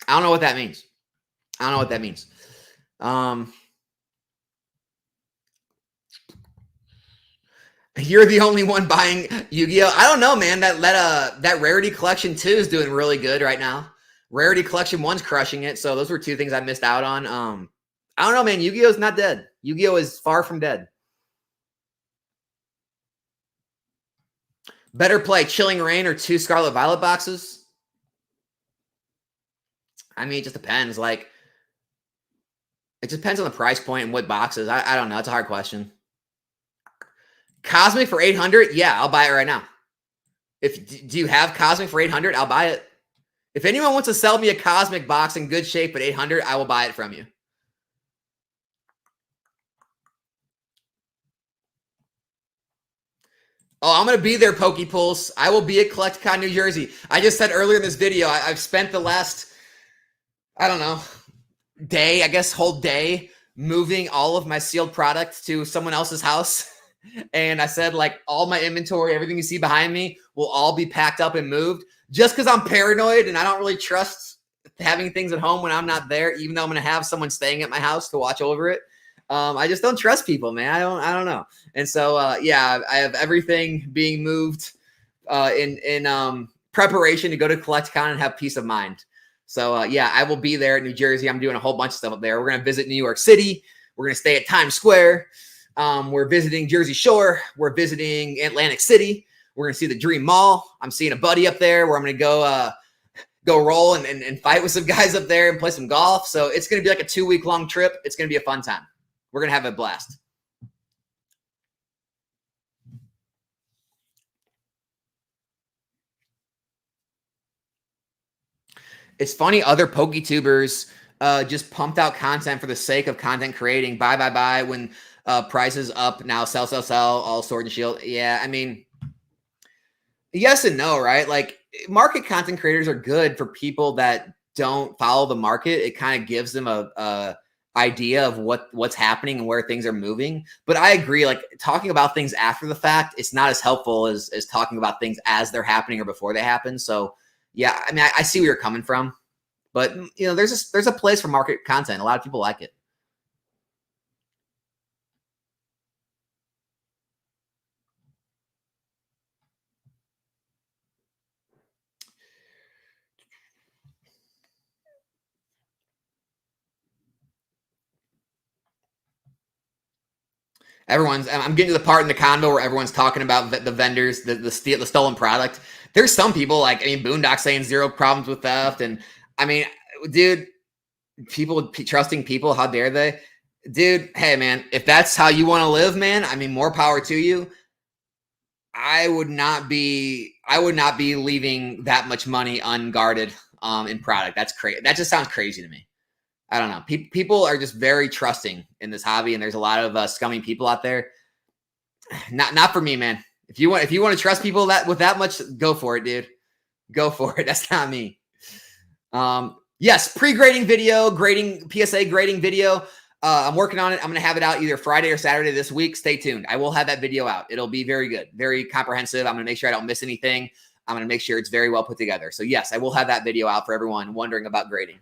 I don't know what that means. You're the only one buying Yu-Gi-Oh. I don't know, man. That Rarity Collection 2 is doing really good right now. Rarity Collection 1's crushing it. So those were two things I missed out on. I don't know, man. Yu-Gi-Oh is not dead. Yu-Gi-Oh is far from dead. Better play Chilling Reign or 2 Scarlet Violet boxes? I mean, it just depends. Like, it depends on the price point and what boxes. I don't know. It's a hard question. Cosmic for 800? Yeah, I'll buy it right now. Do you have Cosmic for 800? I'll buy it. If anyone wants to sell me a Cosmic box in good shape at 800, I will buy it from you. Oh, I'm going to be there, Pokepulse. I will be at Collecticon, New Jersey. I just said earlier in this video, I've spent the last, I don't know, day, I guess whole day, moving all of my sealed product to someone else's house. And I said, like, all my inventory, everything you see behind me will all be packed up and moved just because I'm paranoid and I don't really trust having things at home when I'm not there, even though I'm going to have someone staying at my house to watch over it. I just don't trust people, man. I don't know. And so, yeah, I have everything being moved in preparation to go to Collecticon and have peace of mind. So, yeah, I will be there in New Jersey. I'm doing a whole bunch of stuff up there. We're going to visit New York City. We're going to stay at Times Square. We're visiting Jersey Shore. We're visiting Atlantic City. We're going to see the Dream Mall. I'm seeing a buddy up there where I'm going to go roll and fight with some guys up there and play some golf. So it's going to be like a 2-week-long trip. It's going to be a fun time. We're going to have a blast. It's funny, other PokeTubers just pumped out content for the sake of content creating. Buy when prices up, now sell, all Sword and Shield. Yeah, I mean, yes and no, right? Like, market content creators are good for people that don't follow the market. It kind of gives them a idea of what's happening and where things are moving. But I agree, like, talking about things after the fact, it's not as helpful as talking about things as they're happening or before they happen. So yeah, I mean, I see where you're coming from, but you know, there's a place for market content. A lot of people like it. I'm getting to the part in the convo where everyone's talking about the vendors, the stolen product. There's some people like, I mean, Boondock saying zero problems with theft. And I mean, dude, people trusting people, how dare they? Dude, hey, man, if that's how you want to live, man, I mean, more power to you. I would not be leaving that much money unguarded in product. That's crazy. That just sounds crazy to me. I don't know. People are just very trusting in this hobby, and there's a lot of scummy people out there. Not for me, man. If you want to trust people that with that much, go for it, dude. Go for it. That's not me. Yes, pre-grading video, PSA grading video. I'm working on it. I'm going to have it out either Friday or Saturday this week. Stay tuned. I will have that video out. It'll be very good, very comprehensive. I'm going to make sure I don't miss anything. I'm going to make sure it's very well put together. So yes, I will have that video out for everyone wondering about grading.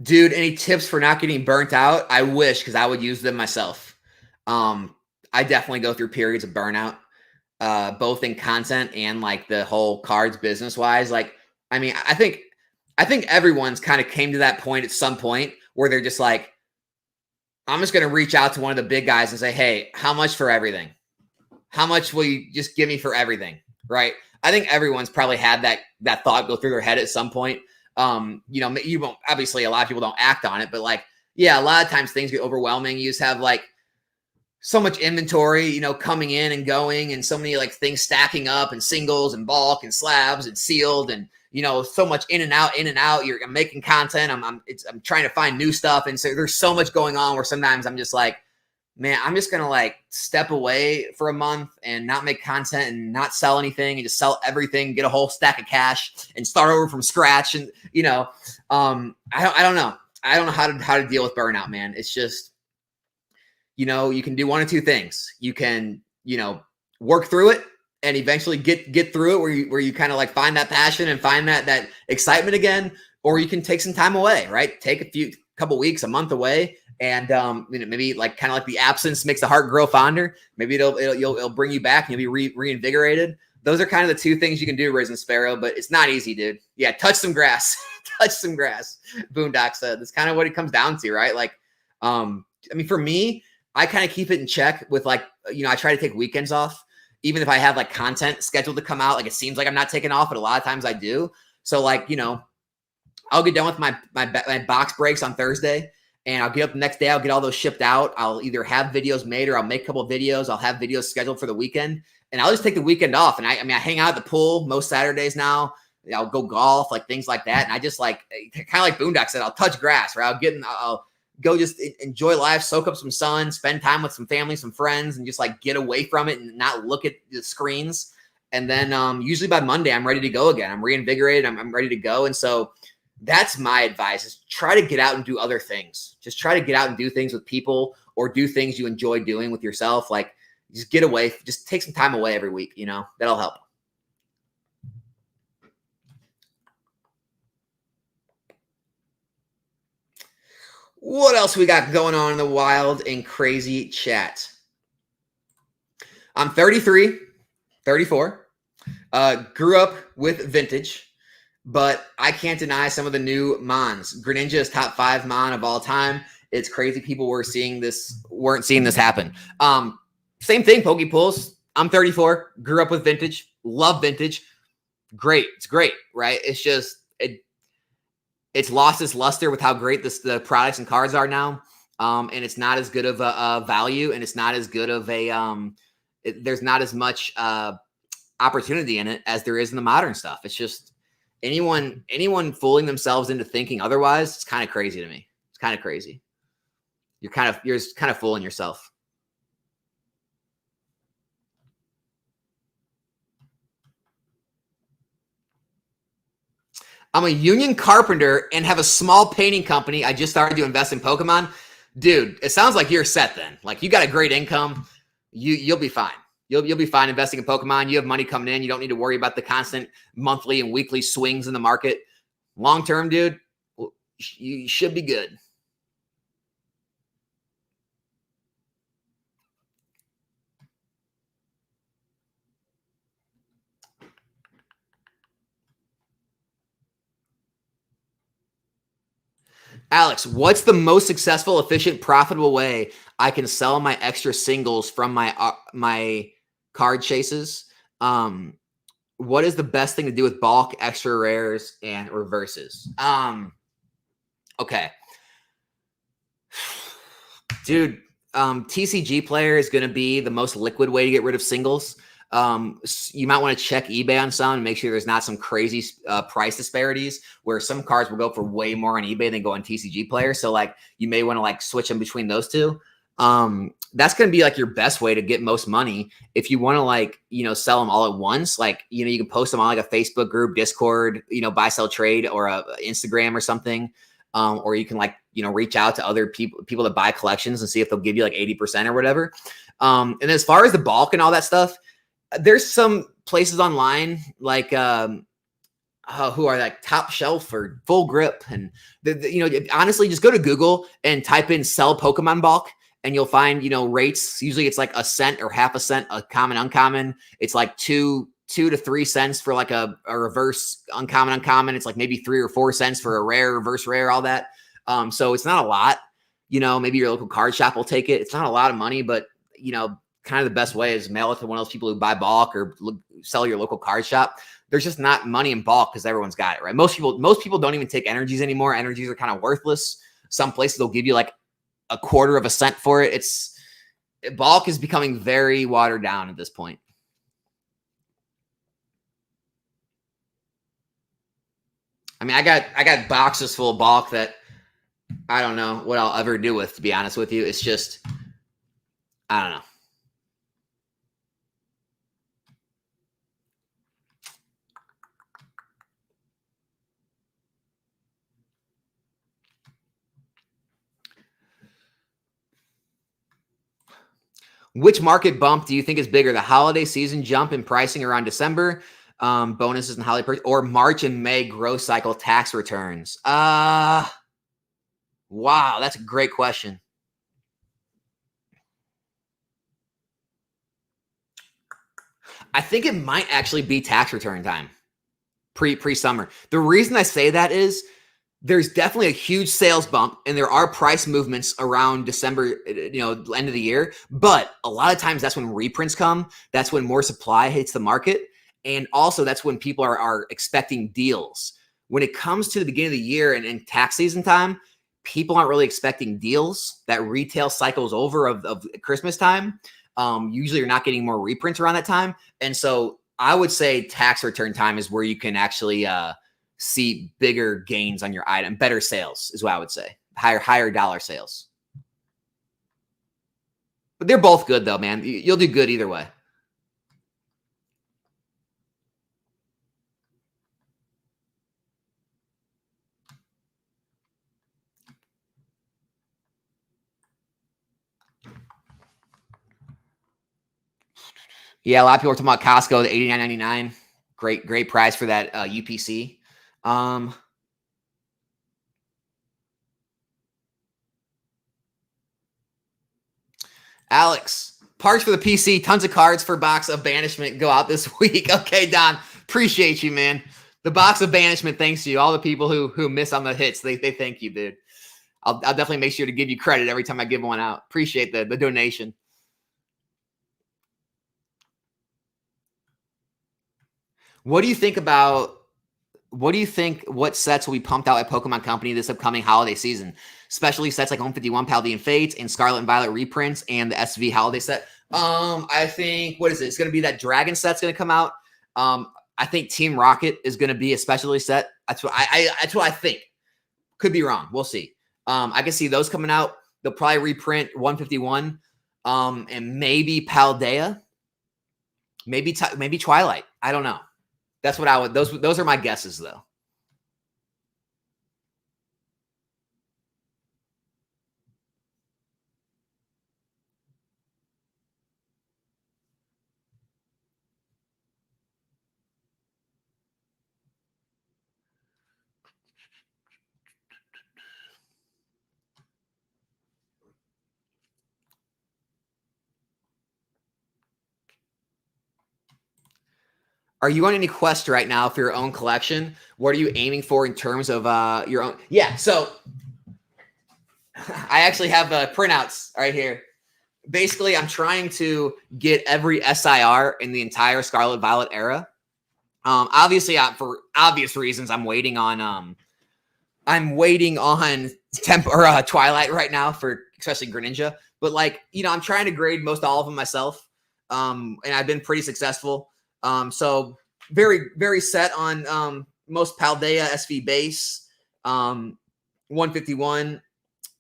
Dude, any tips for not getting burnt out? I wish, because I would use them myself. I definitely go through periods of burnout, both in content and like the whole cards business wise. Like, I mean, I think everyone's kind of came to that point at some point where they're just like, I'm just going to reach out to one of the big guys and say, hey, how much for everything? How much will you just give me for everything? Right. I think everyone's probably had that thought go through their head at some point. You know, you won't, obviously a lot of people don't act on it, but like, yeah, a lot of times things get overwhelming. You just have like so much inventory, you know, coming in and going, and so many like things stacking up, and singles and bulk and slabs and sealed, and you know, so much in and out. I'm making content. I'm trying to find new stuff. And so there's so much going on where sometimes I'm just like, man, I'm just going to like step away for a month and not make content and not sell anything and just sell everything, get a whole stack of cash and start over from scratch. And, you know, I don't know. I don't know how to deal with burnout, man. It's just, you know, you can do one of two things. You can, you know, work through it and eventually get through it where you kind of like find that passion and find that excitement again, or you can take some time away, right? Take a couple weeks, a month away. And you know, maybe like kind of like the absence makes the heart grow fonder. Maybe it'll bring you back and you'll be reinvigorated. Those are kind of the two things you can do, Risen Sparrow, but it's not easy, dude. Yeah, touch some grass. Touch some grass. Boondock said. That's kind of what it comes down to, right? Like, I mean, for me, I kind of keep it in check with like, you know, I try to take weekends off, even if I have like content scheduled to come out. Like it seems like I'm not taking off, but a lot of times I do. So like, you know, I'll get done with my box breaks on Thursday. And I'll get up the next day. I'll get all those shipped out. I'll either have videos made or I'll make a couple of videos. I'll have videos scheduled for the weekend. And I'll just take the weekend off. And I mean, I hang out at the pool most Saturdays now. I'll go golf, like things like that. And I just like, kind of like Boondock said, I'll touch grass, right? I'll go just enjoy life, soak up some sun, spend time with some family, some friends, and just like get away from it and not look at the screens. And then usually by Monday, I'm ready to go again. I'm reinvigorated. I'm ready to go. And so that's my advice, is try to get out and do other things. Just try to get out and do things with people or do things you enjoy doing with yourself. Like just get away, just take some time away every week, you know, that'll help. What else we got going on in the wild and crazy chat? I'm 33, 34, grew up with vintage. But I can't deny some of the new Mons. Greninja is top 5 Mon of all time. It's crazy people weren't seeing this happen. Same thing, Pokepools. I'm 34, grew up with vintage, love vintage. Great. It's great, right? It's just, it's lost its luster with how great the products and cards are now. And it's not as good of a value, and it's not as good of a, there's not as much opportunity in it as there is in the modern stuff. It's just, anyone fooling themselves into thinking otherwise, it's kind of crazy to me. It's kind of crazy. You're just kind of fooling yourself. I'm a union carpenter and have a small painting company. I just started to invest in Pokemon. Dude, it sounds like you're set then. Like you got a great income. You'll be fine. You'll be fine investing in Pokemon. You have money coming in. You don't need to worry about the constant monthly and weekly swings in the market. Long term, dude, you should be good. Alex, what's the most successful, efficient, profitable way I can sell my extra singles from my card chases? What is the best thing to do with bulk, extra rares, and reverses? Okay, dude. TCG Player is going to be the most liquid way to get rid of singles. You might want to check eBay on some and make sure there's not some crazy price disparities where some cards will go for way more on eBay than go on TCG Player. So like you may want to like switch them between those two. That's going to be like your best way to get most money. If you want to like, sell them all at once, like, you can post them on like a Facebook group, Discord, buy, sell, trade, or a Instagram or something. Or you can like, reach out to other people that buy collections and see if they'll give you like 80% or whatever. And as far as the bulk and all that stuff, there's some places online like who are like Top Shelf or Full Grip, and honestly, just go to Google and type in "sell Pokemon bulk," and you'll find rates. Usually, it's like a cent or half a cent, a common, uncommon. It's like 2 to 3 cents for like a reverse uncommon. It's like maybe 3 or 4 cents for a rare, reverse rare, all that. So it's not a lot. Maybe your local card shop will take it. It's not a lot of money, but kind of the best way is mail it to one of those people who buy bulk or sell your local card shop. There's just not money in bulk because everyone's got it, right? Most people don't even take energies anymore. Energies are kind of worthless. Some places they'll give you like a quarter of a cent for it. Bulk is becoming very watered down at this point. I mean, I got boxes full of bulk that I don't know what I'll ever do with, to be honest with you. It's just, I don't know. Which market bump do you think is bigger? The holiday season jump in pricing around December, bonuses and holiday purchase, or March and May growth cycle tax returns? Wow, that's a great question. I think it might actually be tax return time, pre-summer. The reason I say that is there's definitely a huge sales bump and there are price movements around December, end of the year. But a lot of times that's when reprints come. That's when more supply hits the market. And also that's when people are expecting deals. When it comes to the beginning of the year and tax season time, people aren't really expecting deals. That retail cycle's over of Christmas time. Usually you're not getting more reprints around that time. And so I would say tax return time is where you can actually see bigger gains on your item, better sales is what I would say. Higher dollar sales. But they're both good though, man. You'll do good either way. Yeah, a lot of people are talking about Costco, the $89.99. Great price for that UPC. Alex, parts for the PC, tons of cards for Box of Banishment go out this week. Okay, Don, appreciate you, man. The Box of Banishment thanks you. All the people who miss on the hits, they thank you, dude. I'll definitely make sure to give you credit every time I give one out. Appreciate the donation. What do you think what sets will be pumped out at Pokemon Company this upcoming holiday season? Especially sets like Home 51 Paldean Fates and Scarlet and Violet reprints and the SV holiday set. I think, what is it? It's going to be that Dragon set's going to come out. I think Team Rocket is going to be a specialty set. That's what I think. Could be wrong. We'll see. I can see those coming out. They'll probably reprint 151 and maybe Paldea. Maybe Twilight. I don't know. That's what I would. Those are my guesses, though. Are you on any quest right now for your own collection? What are you aiming for in terms of your own? Yeah, so I actually have printouts right here. Basically, I'm trying to get every SIR in the entire Scarlet Violet era. Obviously, for obvious reasons, I'm waiting on Twilight right now for especially Greninja. But like, I'm trying to grade most all of them myself, and I've been pretty successful. So very, very set on most Paldea SV base, 151,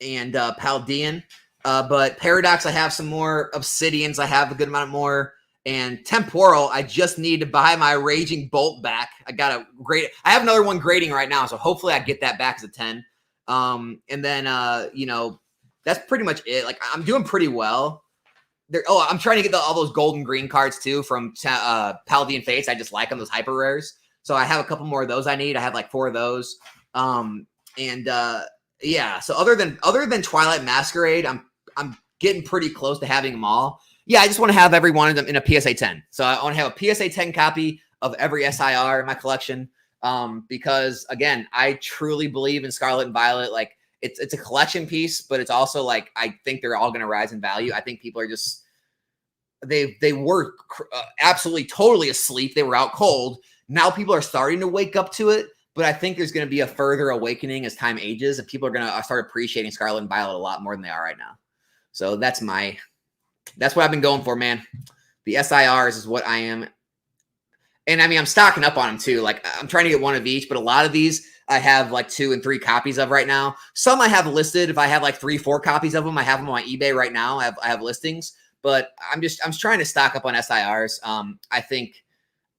and Paldean. But Paradox, I have some more. Obsidians, I have a good amount more. And Temporal, I just need to buy my Raging Bolt back. I have another one grading right now, so hopefully I get that back as a 10. And then, that's pretty much it. Like, I'm doing pretty well. I'm trying to get all those golden green cards too from Paldean Fates. I just like them, those hyper rares. So I have a couple more of those I need. I have like 4 of those. Yeah. So other than Twilight Masquerade, I'm getting pretty close to having them all. Yeah, I just want to have every one of them in a PSA 10. So I want to have a PSA 10 copy of every SIR in my collection. Because again, I truly believe in Scarlet and Violet. Like, it's a collection piece, but it's also like, I think they're all going to rise in value. I think people are just, they were absolutely totally asleep. They were out cold. Now people are starting to wake up to it, but I think there's going to be a further awakening as time ages, and people are going to start appreciating Scarlet and Violet a lot more than they are right now. So that's what I've been going for, man. The SIRs is what I am. And I mean, I'm stocking up on them too. Like, I'm trying to get one of each, but a lot of these I have like 2 and 3 copies of right now. Some I have listed. If I have like 3, 4 copies of them, I have them on eBay right now. I have listings, but I'm trying to stock up on SIRs. I think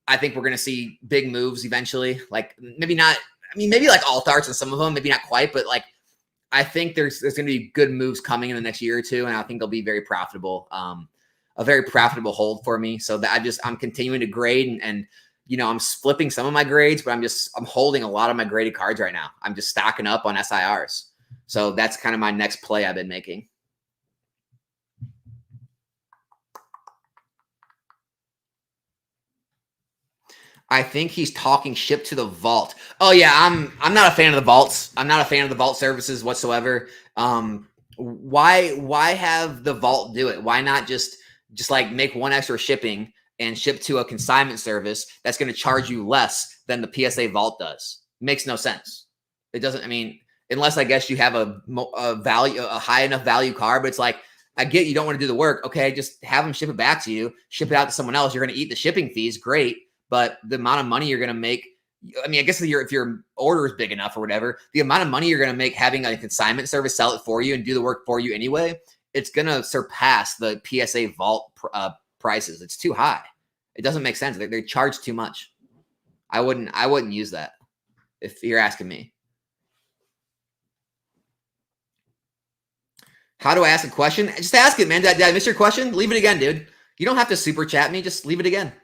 we're going to see big moves eventually. Like, maybe not, maybe like alt arts and some of them, maybe not quite, but like, I think there's going to be good moves coming in the next year or two, and I think they'll be very profitable. A very profitable hold for me. So that I'm continuing to grade, and I'm flipping some of my grades, but I'm holding a lot of my graded cards right now. I'm just stocking up on SIRs. So that's kind of my next play I've been making. I think he's talking ship to the vault. Oh yeah, I'm not a fan of the vaults. I'm not a fan of the vault services whatsoever. Why have the vault do it? Why not just like make one extra shipping and ship to a consignment service that's going to charge you less than the PSA vault does? Makes no sense. It doesn't. Unless I guess you have a high enough value card, but it's like, I get you don't want to do the work. Okay, just have them ship it back to you. Ship it out to someone else. You're going to eat the shipping fees. Great. But the amount of money you're going to make, I guess if your order is big enough or whatever, the amount of money you're going to make having a consignment service sell it for you and do the work for you anyway, it's going to surpass the PSA vault prices. It's too high. It doesn't make sense. They charge too much. I wouldn't use that if you're asking me. How do I ask a question? Just ask it, man. Did I miss your question? Leave it again, dude. You don't have to super chat me. Just leave it again.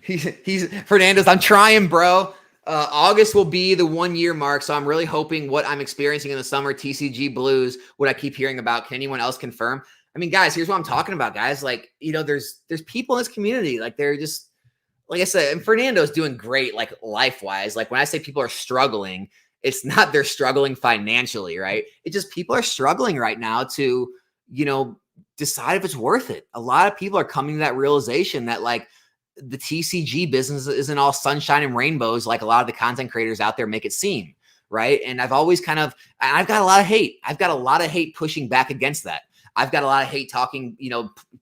He's Fernandez. I'm trying, bro. August will be the 1-year mark, so I'm really hoping what I'm experiencing in the summer TCG blues, what I keep hearing about. Can anyone else confirm? Guys, here's what I'm talking about, guys. Like, there's people in this community, like, they're just, like I said, and Fernando's doing great, like, life-wise. Like, when I say people are struggling, it's not they're struggling financially, right? It's just people are struggling right now to, decide if it's worth it. A lot of people are coming to that realization that, like, the TCG business isn't all sunshine and rainbows like a lot of the content creators out there make it seem, right? And I've always I've got a lot of hate. I've got a lot of hate pushing back against that. I've got a lot of hate talking,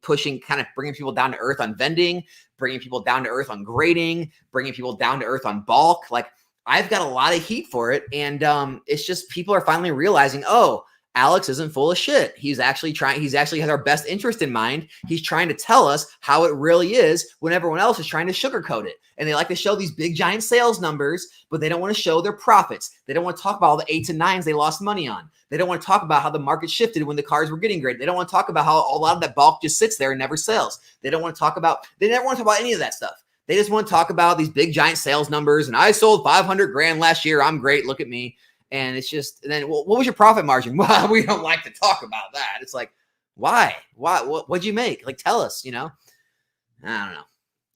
pushing, kind of bringing people down to earth on vending, bringing people down to earth on grading, bringing people down to earth on bulk. Like, I've got a lot of heat for it. And it's just people are finally realizing, oh, Alex isn't full of shit. He actually has our best interest in mind. He's trying to tell us how it really is when everyone else is trying to sugarcoat it. And they like to show these big giant sales numbers, but they don't want to show their profits. They don't want to talk about all the 8s and 9s they lost money on. They don't want to talk about how the market shifted when the cards were getting graded. They don't want to talk about how a lot of that bulk just sits there and never sells. They never want to talk about any of that stuff. They just want to talk about these big giant sales numbers. And I sold 500 grand last year. I'm great. Look at me. And it's just, then, well, what was your profit margin? Well, we don't like to talk about that. It's like, why? What'd you make? Like, tell us, I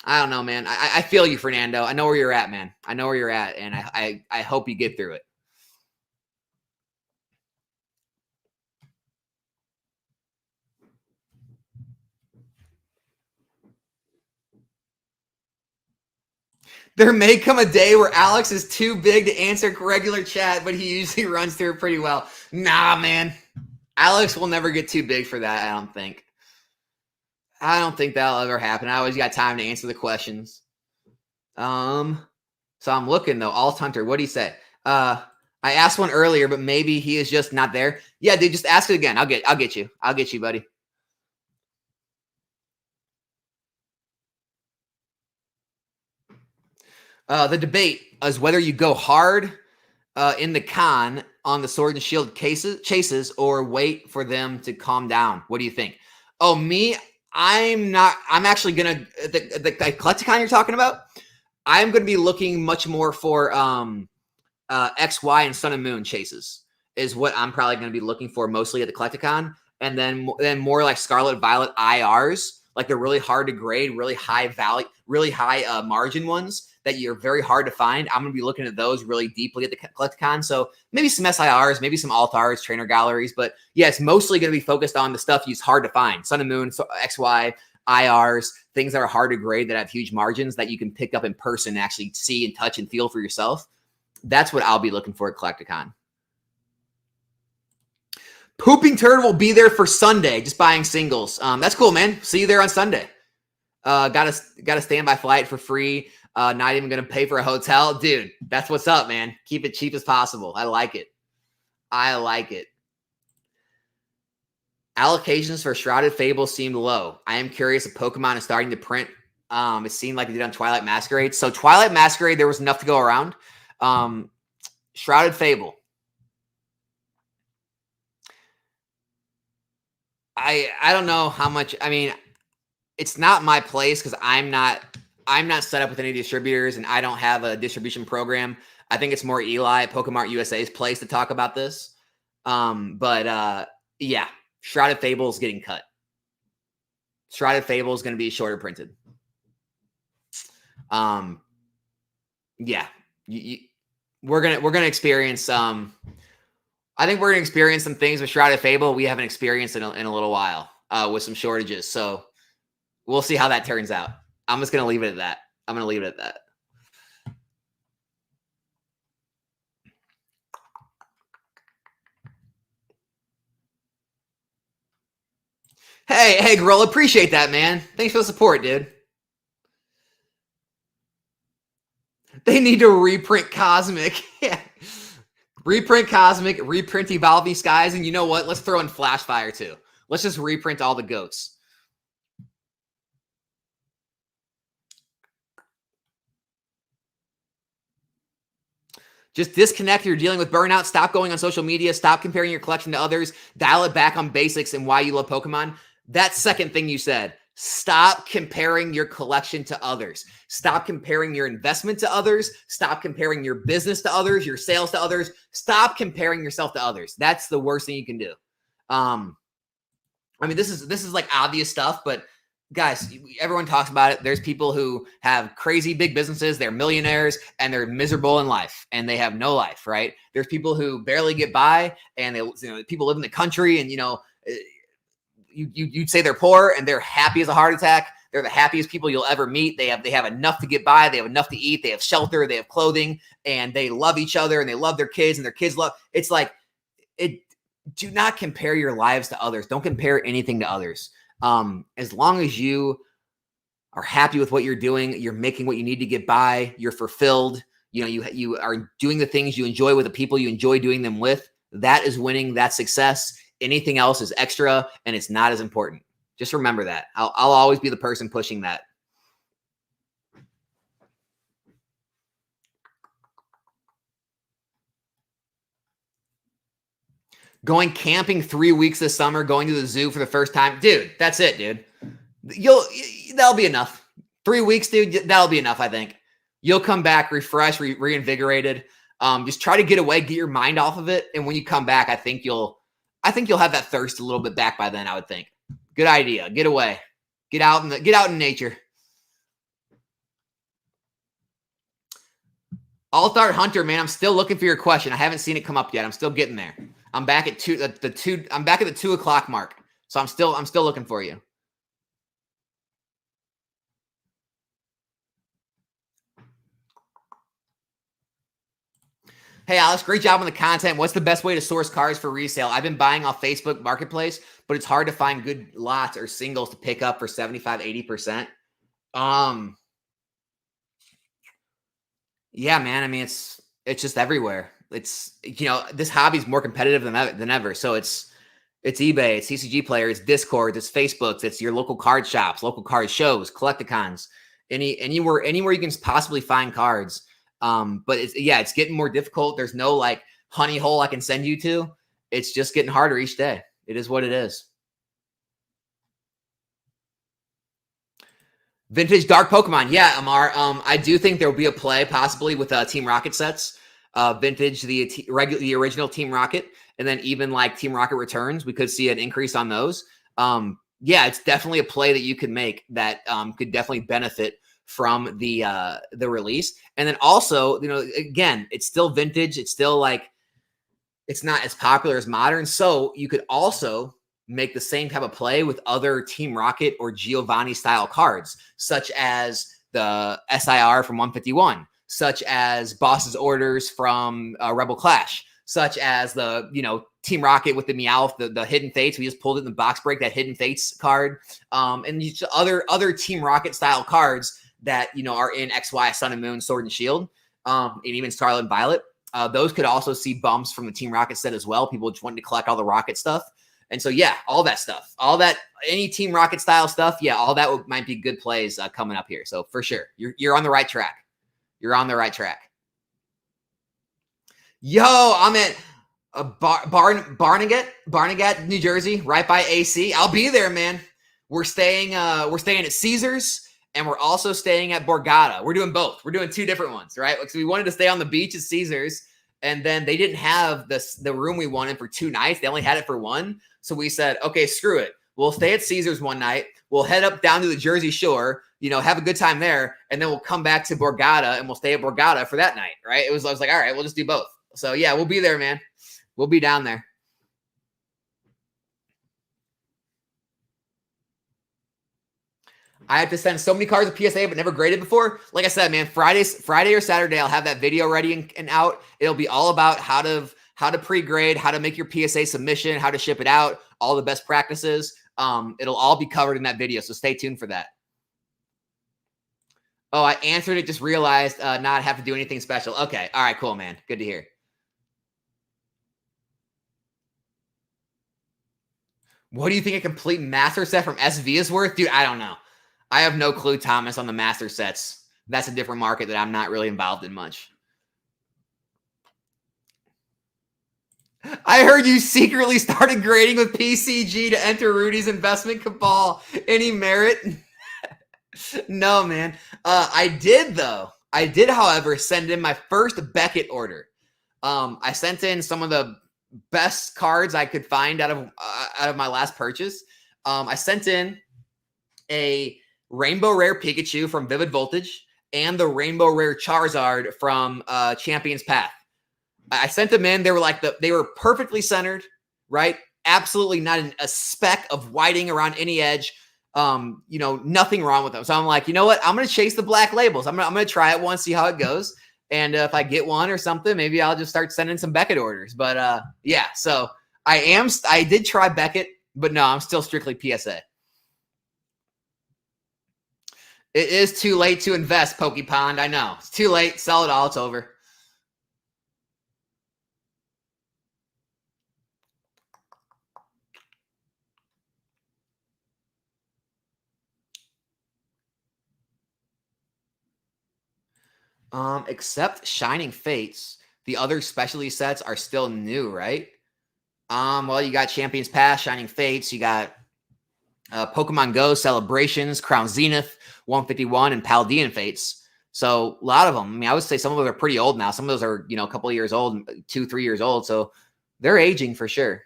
don't know, man. I feel you, Fernando. I know where you're at, man. I know where you're at. And I hope you get through it. There may come a day where Alex is too big to answer regular chat, but he usually runs through it pretty well. Nah, man. Alex will never get too big for that, I don't think. I don't think that'll ever happen. I always got time to answer the questions. So I'm looking, though. Alt Hunter, what do you say? I asked one earlier, but maybe he is just not there. Yeah, dude, just ask it again. I'll get you. I'll get you, buddy. The debate is whether you go hard in the con on the sword and shield chases or wait for them to calm down. What do you think? Oh, me, I'm actually going to, the Collecticon you're talking about, I'm going to be looking much more for X, Y, and Sun and Moon chases is what I'm probably going to be looking for mostly at the Collecticon. And then more like Scarlet Violet IRs, like they're really hard to grade, really high value, really high margin ones that you're very hard to find. I'm going to be looking at those really deeply at the Collecticon. So maybe some SIRs, maybe some Altars, trainer galleries. But yeah, it's mostly going to be focused on the stuff that's hard to find. Sun and Moon, XY, IRs, things that are hard to grade that have huge margins that you can pick up in person and actually see and touch and feel for yourself. That's what I'll be looking for at Collecticon. Pooping Turd will be there for Sunday, just buying singles. That's cool, man. See you there on Sunday. Got a standby flight for free. Not even going to pay for a hotel. Dude, that's what's up, man. Keep it cheap as possible. I like it. Allocations for Shrouded Fable seemed low. I am curious if Pokemon is starting to print. It seemed like they did on Twilight Masquerade. So Twilight Masquerade, there was enough to go around. Shrouded Fable. I don't know how much. I mean, it's not my place because I'm not set up with any distributors and I don't have a distribution program. I think it's more Eli at Pokemart USA's place to talk about this. Yeah, Shrouded Fable is getting cut. Shrouded Fable is going to be shorter printed. Yeah, we're gonna experience. I think we're gonna experience some things with Shrouded Fable we haven't experienced in a little while with some shortages. So we'll see how that turns out. I'm just gonna leave it at that. Hey, Gorilla, appreciate that, man. Thanks for the support, dude. They need to reprint Cosmic. Yeah. Reprint Cosmic, reprint Evolving Skies, and you know what? Let's throw in Flashfire too. Let's just reprint all the goats. Just disconnect. You're dealing with burnout. Stop going on social media. Stop comparing your collection to others. Dial it back on basics and why you love Pokemon. That second thing you said. Stop comparing your collection to others. Stop comparing your investment to others. Stop comparing your business to others, your sales to others. Stop comparing yourself to others. That's the worst thing you can do. I mean, this is like obvious stuff, but guys, everyone talks about it. There's people who have crazy big businesses. They're millionaires and they're miserable in life and they have no life, right? There's people who barely get by and people live in the country and, you'd say they're poor and they're happy as a heart attack. They're the happiest people you'll ever meet. They have enough to get by. They have enough to eat. They have shelter. They have clothing, and they love each other and they love their kids and their kids love. It's like do not compare your lives to others. Don't compare anything to others. As long as you are happy with what you're doing, you're making what you need to get by. You're fulfilled. You are doing the things you enjoy with the people you enjoy doing them with. That is winning. That's success. Anything else is extra and it's not as important. Just remember that. I'll always be the person pushing that. Going camping 3 weeks this summer, going to the zoo for the first time. Dude, that's it, dude. That'll be enough. 3 weeks, dude, that'll be enough, I think. You'll come back refreshed, reinvigorated. Just try to get away, get your mind off of it, and when you come back, I think you'll have that thirst a little bit back by then. I would think. Good idea. Get away. Get out in nature. All-Star Hunter, man, I'm still looking for your question. I haven't seen it come up yet. I'm still getting there. I'm back at I'm back at the 2 o'clock mark. So I'm still looking for you. Hey, Alex, great job on the content. What's the best way to source cards for resale? I've been buying off Facebook Marketplace, but it's hard to find good lots or singles to pick up for 75, 80%. Yeah, man. I mean, it's just everywhere. It's, this hobby is more competitive than ever. So it's eBay, it's TCG Player, it's Discord, it's Facebook, it's your local card shops, local card shows, collecticons, anywhere you can possibly find cards. But it's getting more difficult. There's no like honey hole I can send you to. It's just getting harder each day. It is what it is. Vintage Dark Pokemon. Yeah, Amar. I do think there will be a play possibly with Team Rocket sets. Vintage, the original Team Rocket, and then even like Team Rocket Returns. We could see an increase on those. Yeah, it's definitely a play that you could make that could definitely benefit from the release. And then also, again, it's still vintage. It's still like, it's not as popular as modern. So you could also make the same type of play with other Team Rocket or Giovanni style cards, such as the SIR from 151, such as Boss's Orders from Rebel Clash, such as the, Team Rocket with the Meowth, the Hidden Fates. We just pulled it in the box break, that Hidden Fates card. And other Team Rocket style cards that, are in XY, Sun and Moon, Sword and Shield, and even Scarlet and Violet. Those could also see bumps from the Team Rocket set as well. People just wanting to collect all the Rocket stuff. And so, yeah, all that stuff, any Team Rocket style stuff, yeah, all that might be good plays coming up here. So for sure, you're on the right track. You're on the right track. Yo, I'm at Barnegat, New Jersey, right by AC. I'll be there, man. We're staying at Caesars. And we're also staying at Borgata. We're doing both. We're doing two different ones, right? So we wanted to stay on the beach at Caesars, and then they didn't have the room we wanted for 2 nights. They only had it for 1. So we said, okay, screw it. We'll stay at Caesars one night. We'll head up down to the Jersey Shore, have a good time there, and then we'll come back to Borgata and we'll stay at Borgata for that night, right? I was like, all right, we'll just do both. So yeah, we'll be there, man. We'll be down there. I have to send so many cards to PSA, but never graded before. Like I said, man, Friday or Saturday, I'll have that video ready and out. It'll be all about how to pre-grade, how to make your PSA submission, how to ship it out, all the best practices. It'll all be covered in that video, so stay tuned for that. Oh, I answered it, just realized not have to do anything special. Okay, all right, cool, man. Good to hear. What do you think a complete master set from SV is worth? Dude, I don't know. I have no clue, Thomas, on the master sets. That's a different market that I'm not really involved in much. I heard you secretly started grading with PCG to enter Rudy's investment cabal. Any merit? No, man. I did, though. I did, however, send in my first Beckett order. I sent in some of the best cards I could find out of my last purchase. I sent in a Rainbow Rare Pikachu from Vivid Voltage and the Rainbow Rare Charizard from Champion's Path. I sent them in. They were they were perfectly centered, right? Absolutely not a speck of whiting around any edge. Nothing wrong with them. So I'm like, you know what? I'm going to chase the black labels. I'm going to try it once, see how it goes. And if I get one or something, maybe I'll just start sending some Beckett orders. But yeah, so I did try Beckett, but no, I'm still strictly PSA. It is too late to invest, Pokepond. I know. It's too late. Sell it all. It's over. Except Shining Fates, the other specialty sets are still new, right? Well, you got Champions Pass, Shining Fates, you got Pokemon Go, Celebrations, Crown Zenith, 151, and Paldean Fates. So a lot of them, I mean, I would say some of those are pretty old now. Some of those are, a couple of years old, 2-3 years old. So they're aging for sure.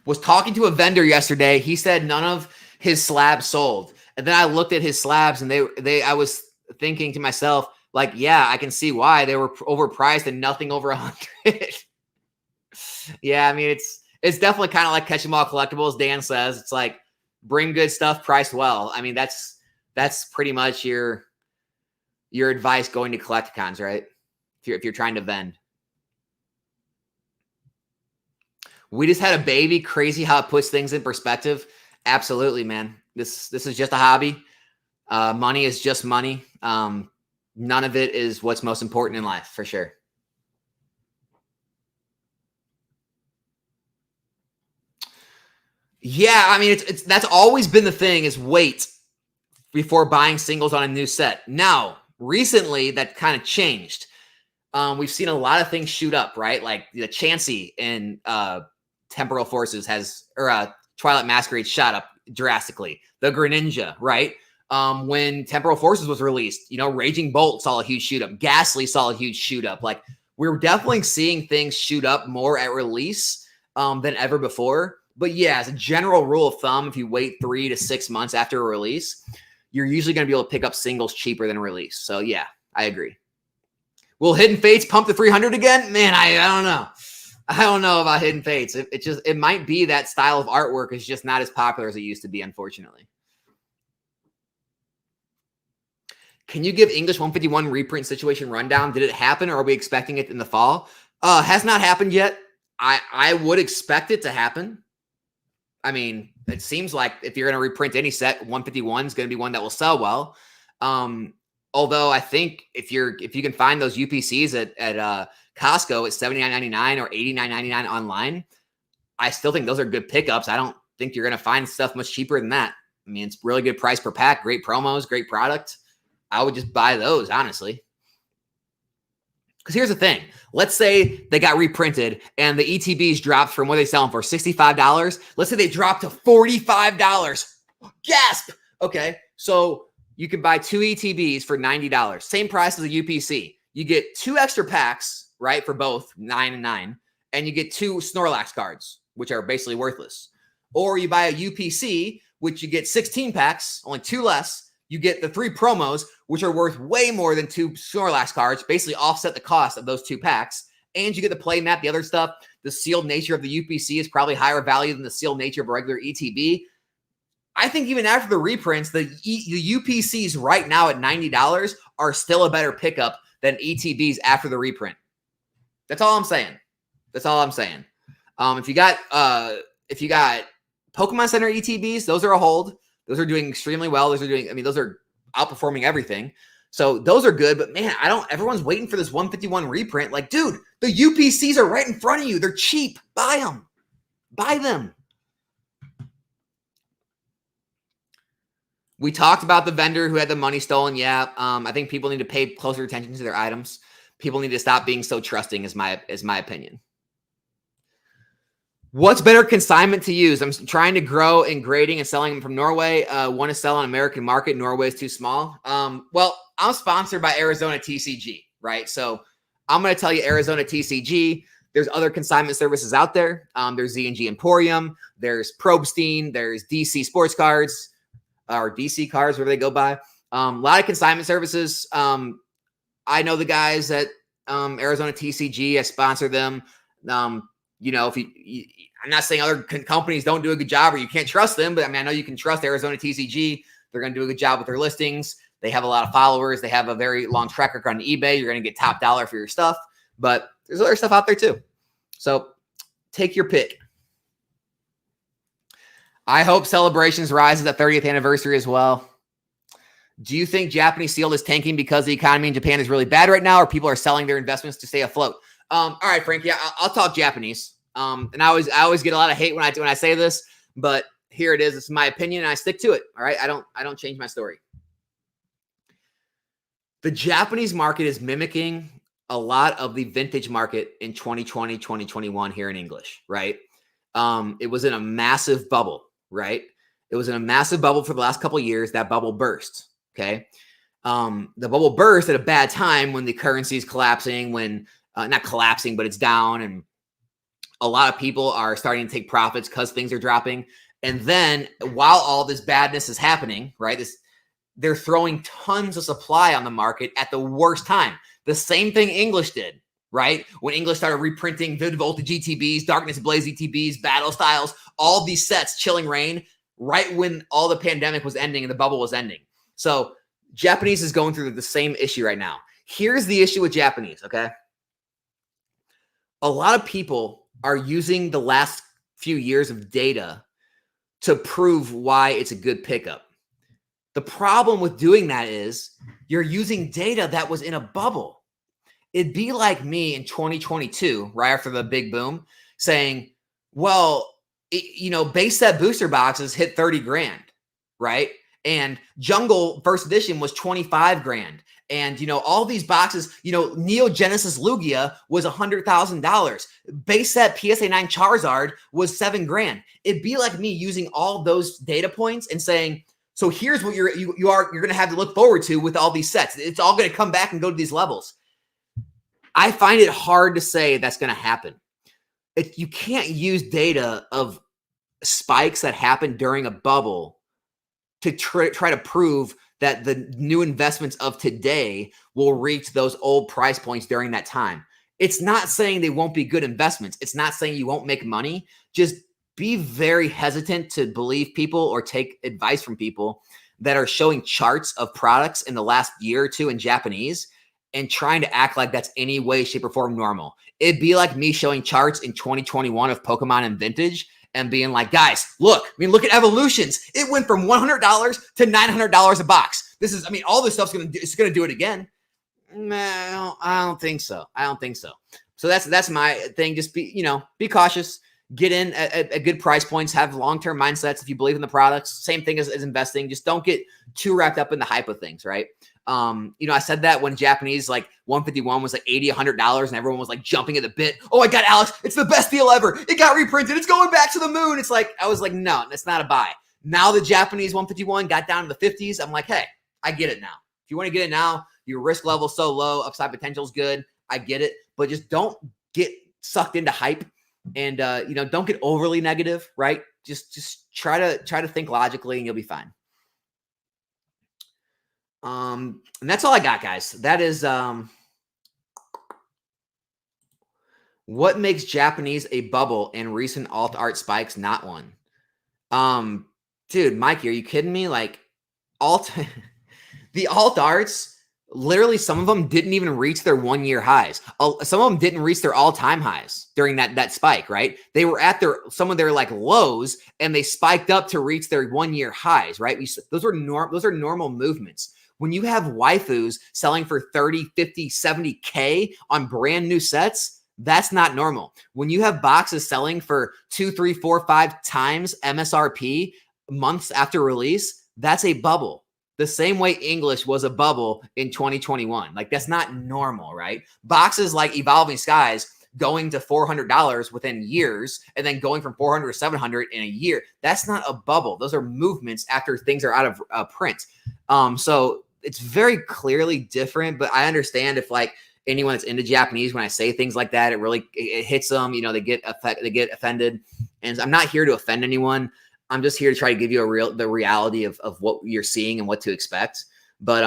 Was talking to a vendor yesterday. He said none of his slabs sold. And then I looked at his slabs and I was thinking to myself, like, yeah, I can see why they were overpriced and nothing over 100. Yeah, I mean, it's definitely kind of like catch 'em all collectibles. Dan says it's like bring good stuff priced well. I mean, that's pretty much your advice going to collecticons, right? If you're trying to vend. We just had a baby. Crazy how it puts things in perspective. Absolutely, man. This is just a hobby. Money is just money. None of it is what's most important in life, for sure. Yeah, I mean, it's that's always been the thing is wait before buying singles on a new set. Now, recently, that kind of changed. We've seen a lot of things shoot up, right? Like the Chansey in Temporal Forces Twilight Masquerade shot up drastically. The Greninja, right? When Temporal Forces was released, Raging Bolt saw a huge shoot up. Ghastly saw a huge shoot up. Like we're definitely seeing things shoot up more at release than ever before. But yeah, as a general rule of thumb, if you wait 3 to 6 months after a release, you're usually going to be able to pick up singles cheaper than a release. So yeah, I agree. Will Hidden Fates pump the 300 again? Man, I don't know. I don't know about Hidden Fates. It might be that style of artwork is just not as popular as it used to be, unfortunately. Can you give English 151 reprint situation rundown? Did it happen or are we expecting it in the fall? Has not happened yet. I would expect it to happen. I mean, it seems like if you're going to reprint any set, 151 is going to be one that will sell well. Although I think if you can find those UPCs at Costco at $79.99 or $89.99 online, I still think those are good pickups. I don't think you're going to find stuff much cheaper than that. I mean, it's really good price per pack, great promos, great product. I would just buy those, honestly. Because here's the thing. Let's say they got reprinted and the ETBs dropped from what they sell them for, $65. Let's say they dropped to $45. Gasp! Okay, so you can buy 2 ETBs for $90. Same price as a UPC. You get 2 extra packs, right, for both 9 and 9. And you get 2 Snorlax cards, which are basically worthless. Or you buy a UPC, which you get 16 packs, only 2 less. You get the 3 promos, which are worth way more than 2 Snorlax cards, basically offset the cost of those 2 packs. And you get the play mat, the other stuff. The sealed nature of the UPC is probably higher value than the sealed nature of a regular ETB. I think even after the reprints, the UPCs right now at $90 are still a better pickup than ETBs after the reprint. That's all I'm saying. That's all I'm saying. If you got Pokemon Center ETBs, those are a hold. Those are doing extremely well. Those are outperforming everything. So those are good. But man, everyone's waiting for this 151 reprint. Like, dude, the UPCs are right in front of you. They're cheap. Buy them. Buy them. We talked about the vendor who had the money stolen. Yeah. I think people need to pay closer attention to their items. People need to stop being so trusting is my opinion. What's better consignment to use? I'm trying to grow in grading and selling them from Norway. Want to sell on American market. Norway is too small. Well, I'm sponsored by Arizona TCG, right? So I'm going to tell you Arizona TCG. There's other consignment services out there. There's Z&G Emporium. There's Probstein. There's DC Sports Cards or DC Cards, whatever they go by. A lot of consignment services. I know the guys at Arizona TCG. I sponsor them. I'm not saying other companies don't do a good job or you can't trust them, but I mean, I know you can trust Arizona TCG. They're going to do a good job with their listings. They have a lot of followers. They have a very long track record on eBay. You're going to get top dollar for your stuff, but there's other stuff out there too. So take your pick. I hope Celebrations rises at 30th anniversary as well. Do you think Japanese sealed is tanking because the economy in Japan is really bad right now, or people are selling their investments to stay afloat? All right, Frank. Yeah, I'll talk Japanese. And I always get a lot of hate when I say this, but here it is. It's my opinion, and I stick to it. All right, I don't change my story. The Japanese market is mimicking a lot of the vintage market in 2020, 2021 here in English, right? It was in a massive bubble, right? It was in a massive bubble for the last couple of years. That bubble burst, okay? The bubble burst at a bad time when the currency is collapsing, when not collapsing, but it's down, and a lot of people are starting to take profits because things are dropping. And then while all this badness is happening, right, they're throwing tons of supply on the market at the worst time. The same thing English did, right? When English started reprinting Vivid Voltage GTBs, Darkness Ablaze ETBs, Battle Styles, all these sets, Chilling Reign, right when all the pandemic was ending and the bubble was ending. So Japanese is going through the same issue right now. Here's the issue with Japanese, okay? A lot of people are using the last few years of data to prove why it's a good pickup. The problem with doing that is you're using data that was in a bubble. It'd be like me in 2022, right after the big boom, saying, well, base set booster boxes hit 30 grand, right? And Jungle first edition was 25 grand. And, all these boxes, Neo Genesis Lugia was $100,000. Base set PSA 9 Charizard was 7 grand. It'd be like me using all those data points and saying, so here's what you're going to have to look forward to with all these sets. It's all going to come back and go to these levels. I find it hard to say that's going to happen. You can't use data of spikes that happen during a bubble to try to prove that the new investments of today will reach those old price points during that time. It's not saying they won't be good investments. It's not saying you won't make money. Just be very hesitant to believe people or take advice from people that are showing charts of products in the last year or two in Japanese and trying to act like that's any way, shape, or form normal. It'd be like me showing charts in 2021 of Pokemon and Vintage and being like, guys, look at Evolutions. It went from $100 to $900 a box. All this stuff's going to do it again. No, I don't think so. So that's my thing. Just be cautious. Get in at good price points, have long-term mindsets if you believe in the products. Same thing as investing. Just don't get too wrapped up in the hype of things, right? I said that when Japanese 151 was $80, $100 and everyone was jumping at the bit. Oh my God, Alex, it's the best deal ever. It got reprinted. It's going back to the moon. I was like, no, that's not a buy. Now the Japanese 151 got down to the 50s. I'm like, hey, I get it now. If you want to get it now, your risk level is so low, upside potential is good. I get it, but just don't get sucked into hype. And don't get overly negative, right? Just try to think logically and you'll be fine. And that's all I got, guys. That is what makes Japanese a bubble and recent alt art spikes not one. Dude, Mikey, are you kidding me? The alt arts, literally, some of them didn't even reach their 1-year highs. Some of them didn't reach their all-time highs during that spike, right? They were at some of their lows, and they spiked up to reach their 1-year highs, right? Those are normal movements. When you have waifus selling for 30, 50, 70K on brand new sets, that's not normal. When you have boxes selling for 2, 3, 4, 5 times MSRP months after release, that's a bubble. The same way English was a bubble in 2021. That's not normal, right? Boxes like Evolving Skies going to $400 within years and then going from $400 to $700 in a year. That's not a bubble. Those are movements after things are out of print. So it's very clearly different, but I understand if anyone that's into Japanese, when I say things like that, it hits them, they get offended. And I'm not here to offend anyone. I'm just here to try to give you the reality of what you're seeing and what to expect. But,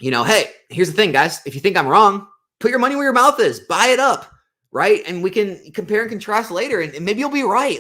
hey, here's the thing, guys. If you think I'm wrong, put your money where your mouth is. Buy it up, right? And we can compare and contrast later, and maybe you'll be right.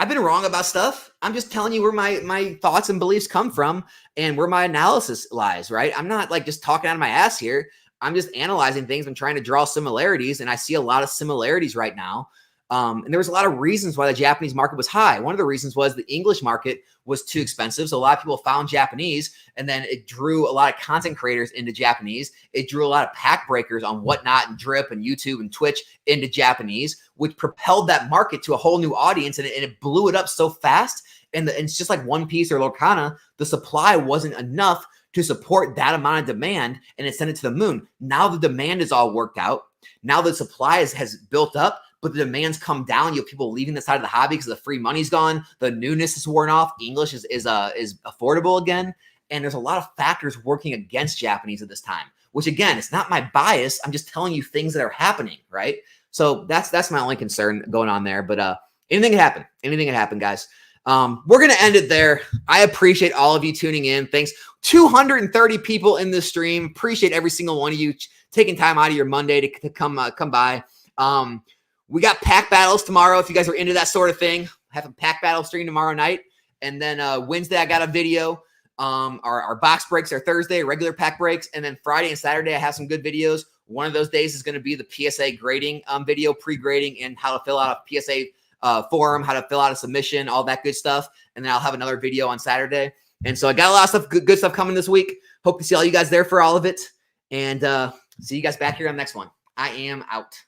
I've been wrong about stuff. I'm just telling you where my thoughts and beliefs come from and where my analysis lies, right? I'm not just talking out of my ass here. I'm just analyzing things. I'm trying to draw similarities, and I see a lot of similarities right now. And there was a lot of reasons why the Japanese market was high. One of the reasons was the English market was too expensive. So a lot of people found Japanese, and then it drew a lot of content creators into Japanese. It drew a lot of pack breakers on Whatnot and Drip and YouTube and Twitch into Japanese, which propelled that market to a whole new audience. And it blew it up so fast. And it's just like One Piece or Lorcana, the supply wasn't enough to support that amount of demand, and it sent it to the moon. Now the demand is all worked out. Now the supply has built up, but the demand's come down. You have people leaving the side of the hobby because the free money's gone. The newness is worn off. English is affordable again. And there's a lot of factors working against Japanese at this time, which again, it's not my bias. I'm just telling you things that are happening, right? So that's my only concern going on there. But anything can happen. Anything can happen, guys. We're going to end it there. I appreciate all of you tuning in. Thanks. 230 people in this stream. Appreciate every single one of you taking time out of your Monday to come by. We got pack battles tomorrow. If you guys are into that sort of thing, have a pack battle stream tomorrow night. And then Wednesday, I got a video. Our box breaks are Thursday, regular pack breaks. And then Friday and Saturday, I have some good videos. One of those days is going to be the PSA grading video, pre-grading, and how to fill out a PSA forum, how to fill out a submission, all that good stuff. And then I'll have another video on Saturday. And so I got a lot of stuff, good stuff coming this week. Hope to see all you guys there for all of it. And see you guys back here on the next one. I am out.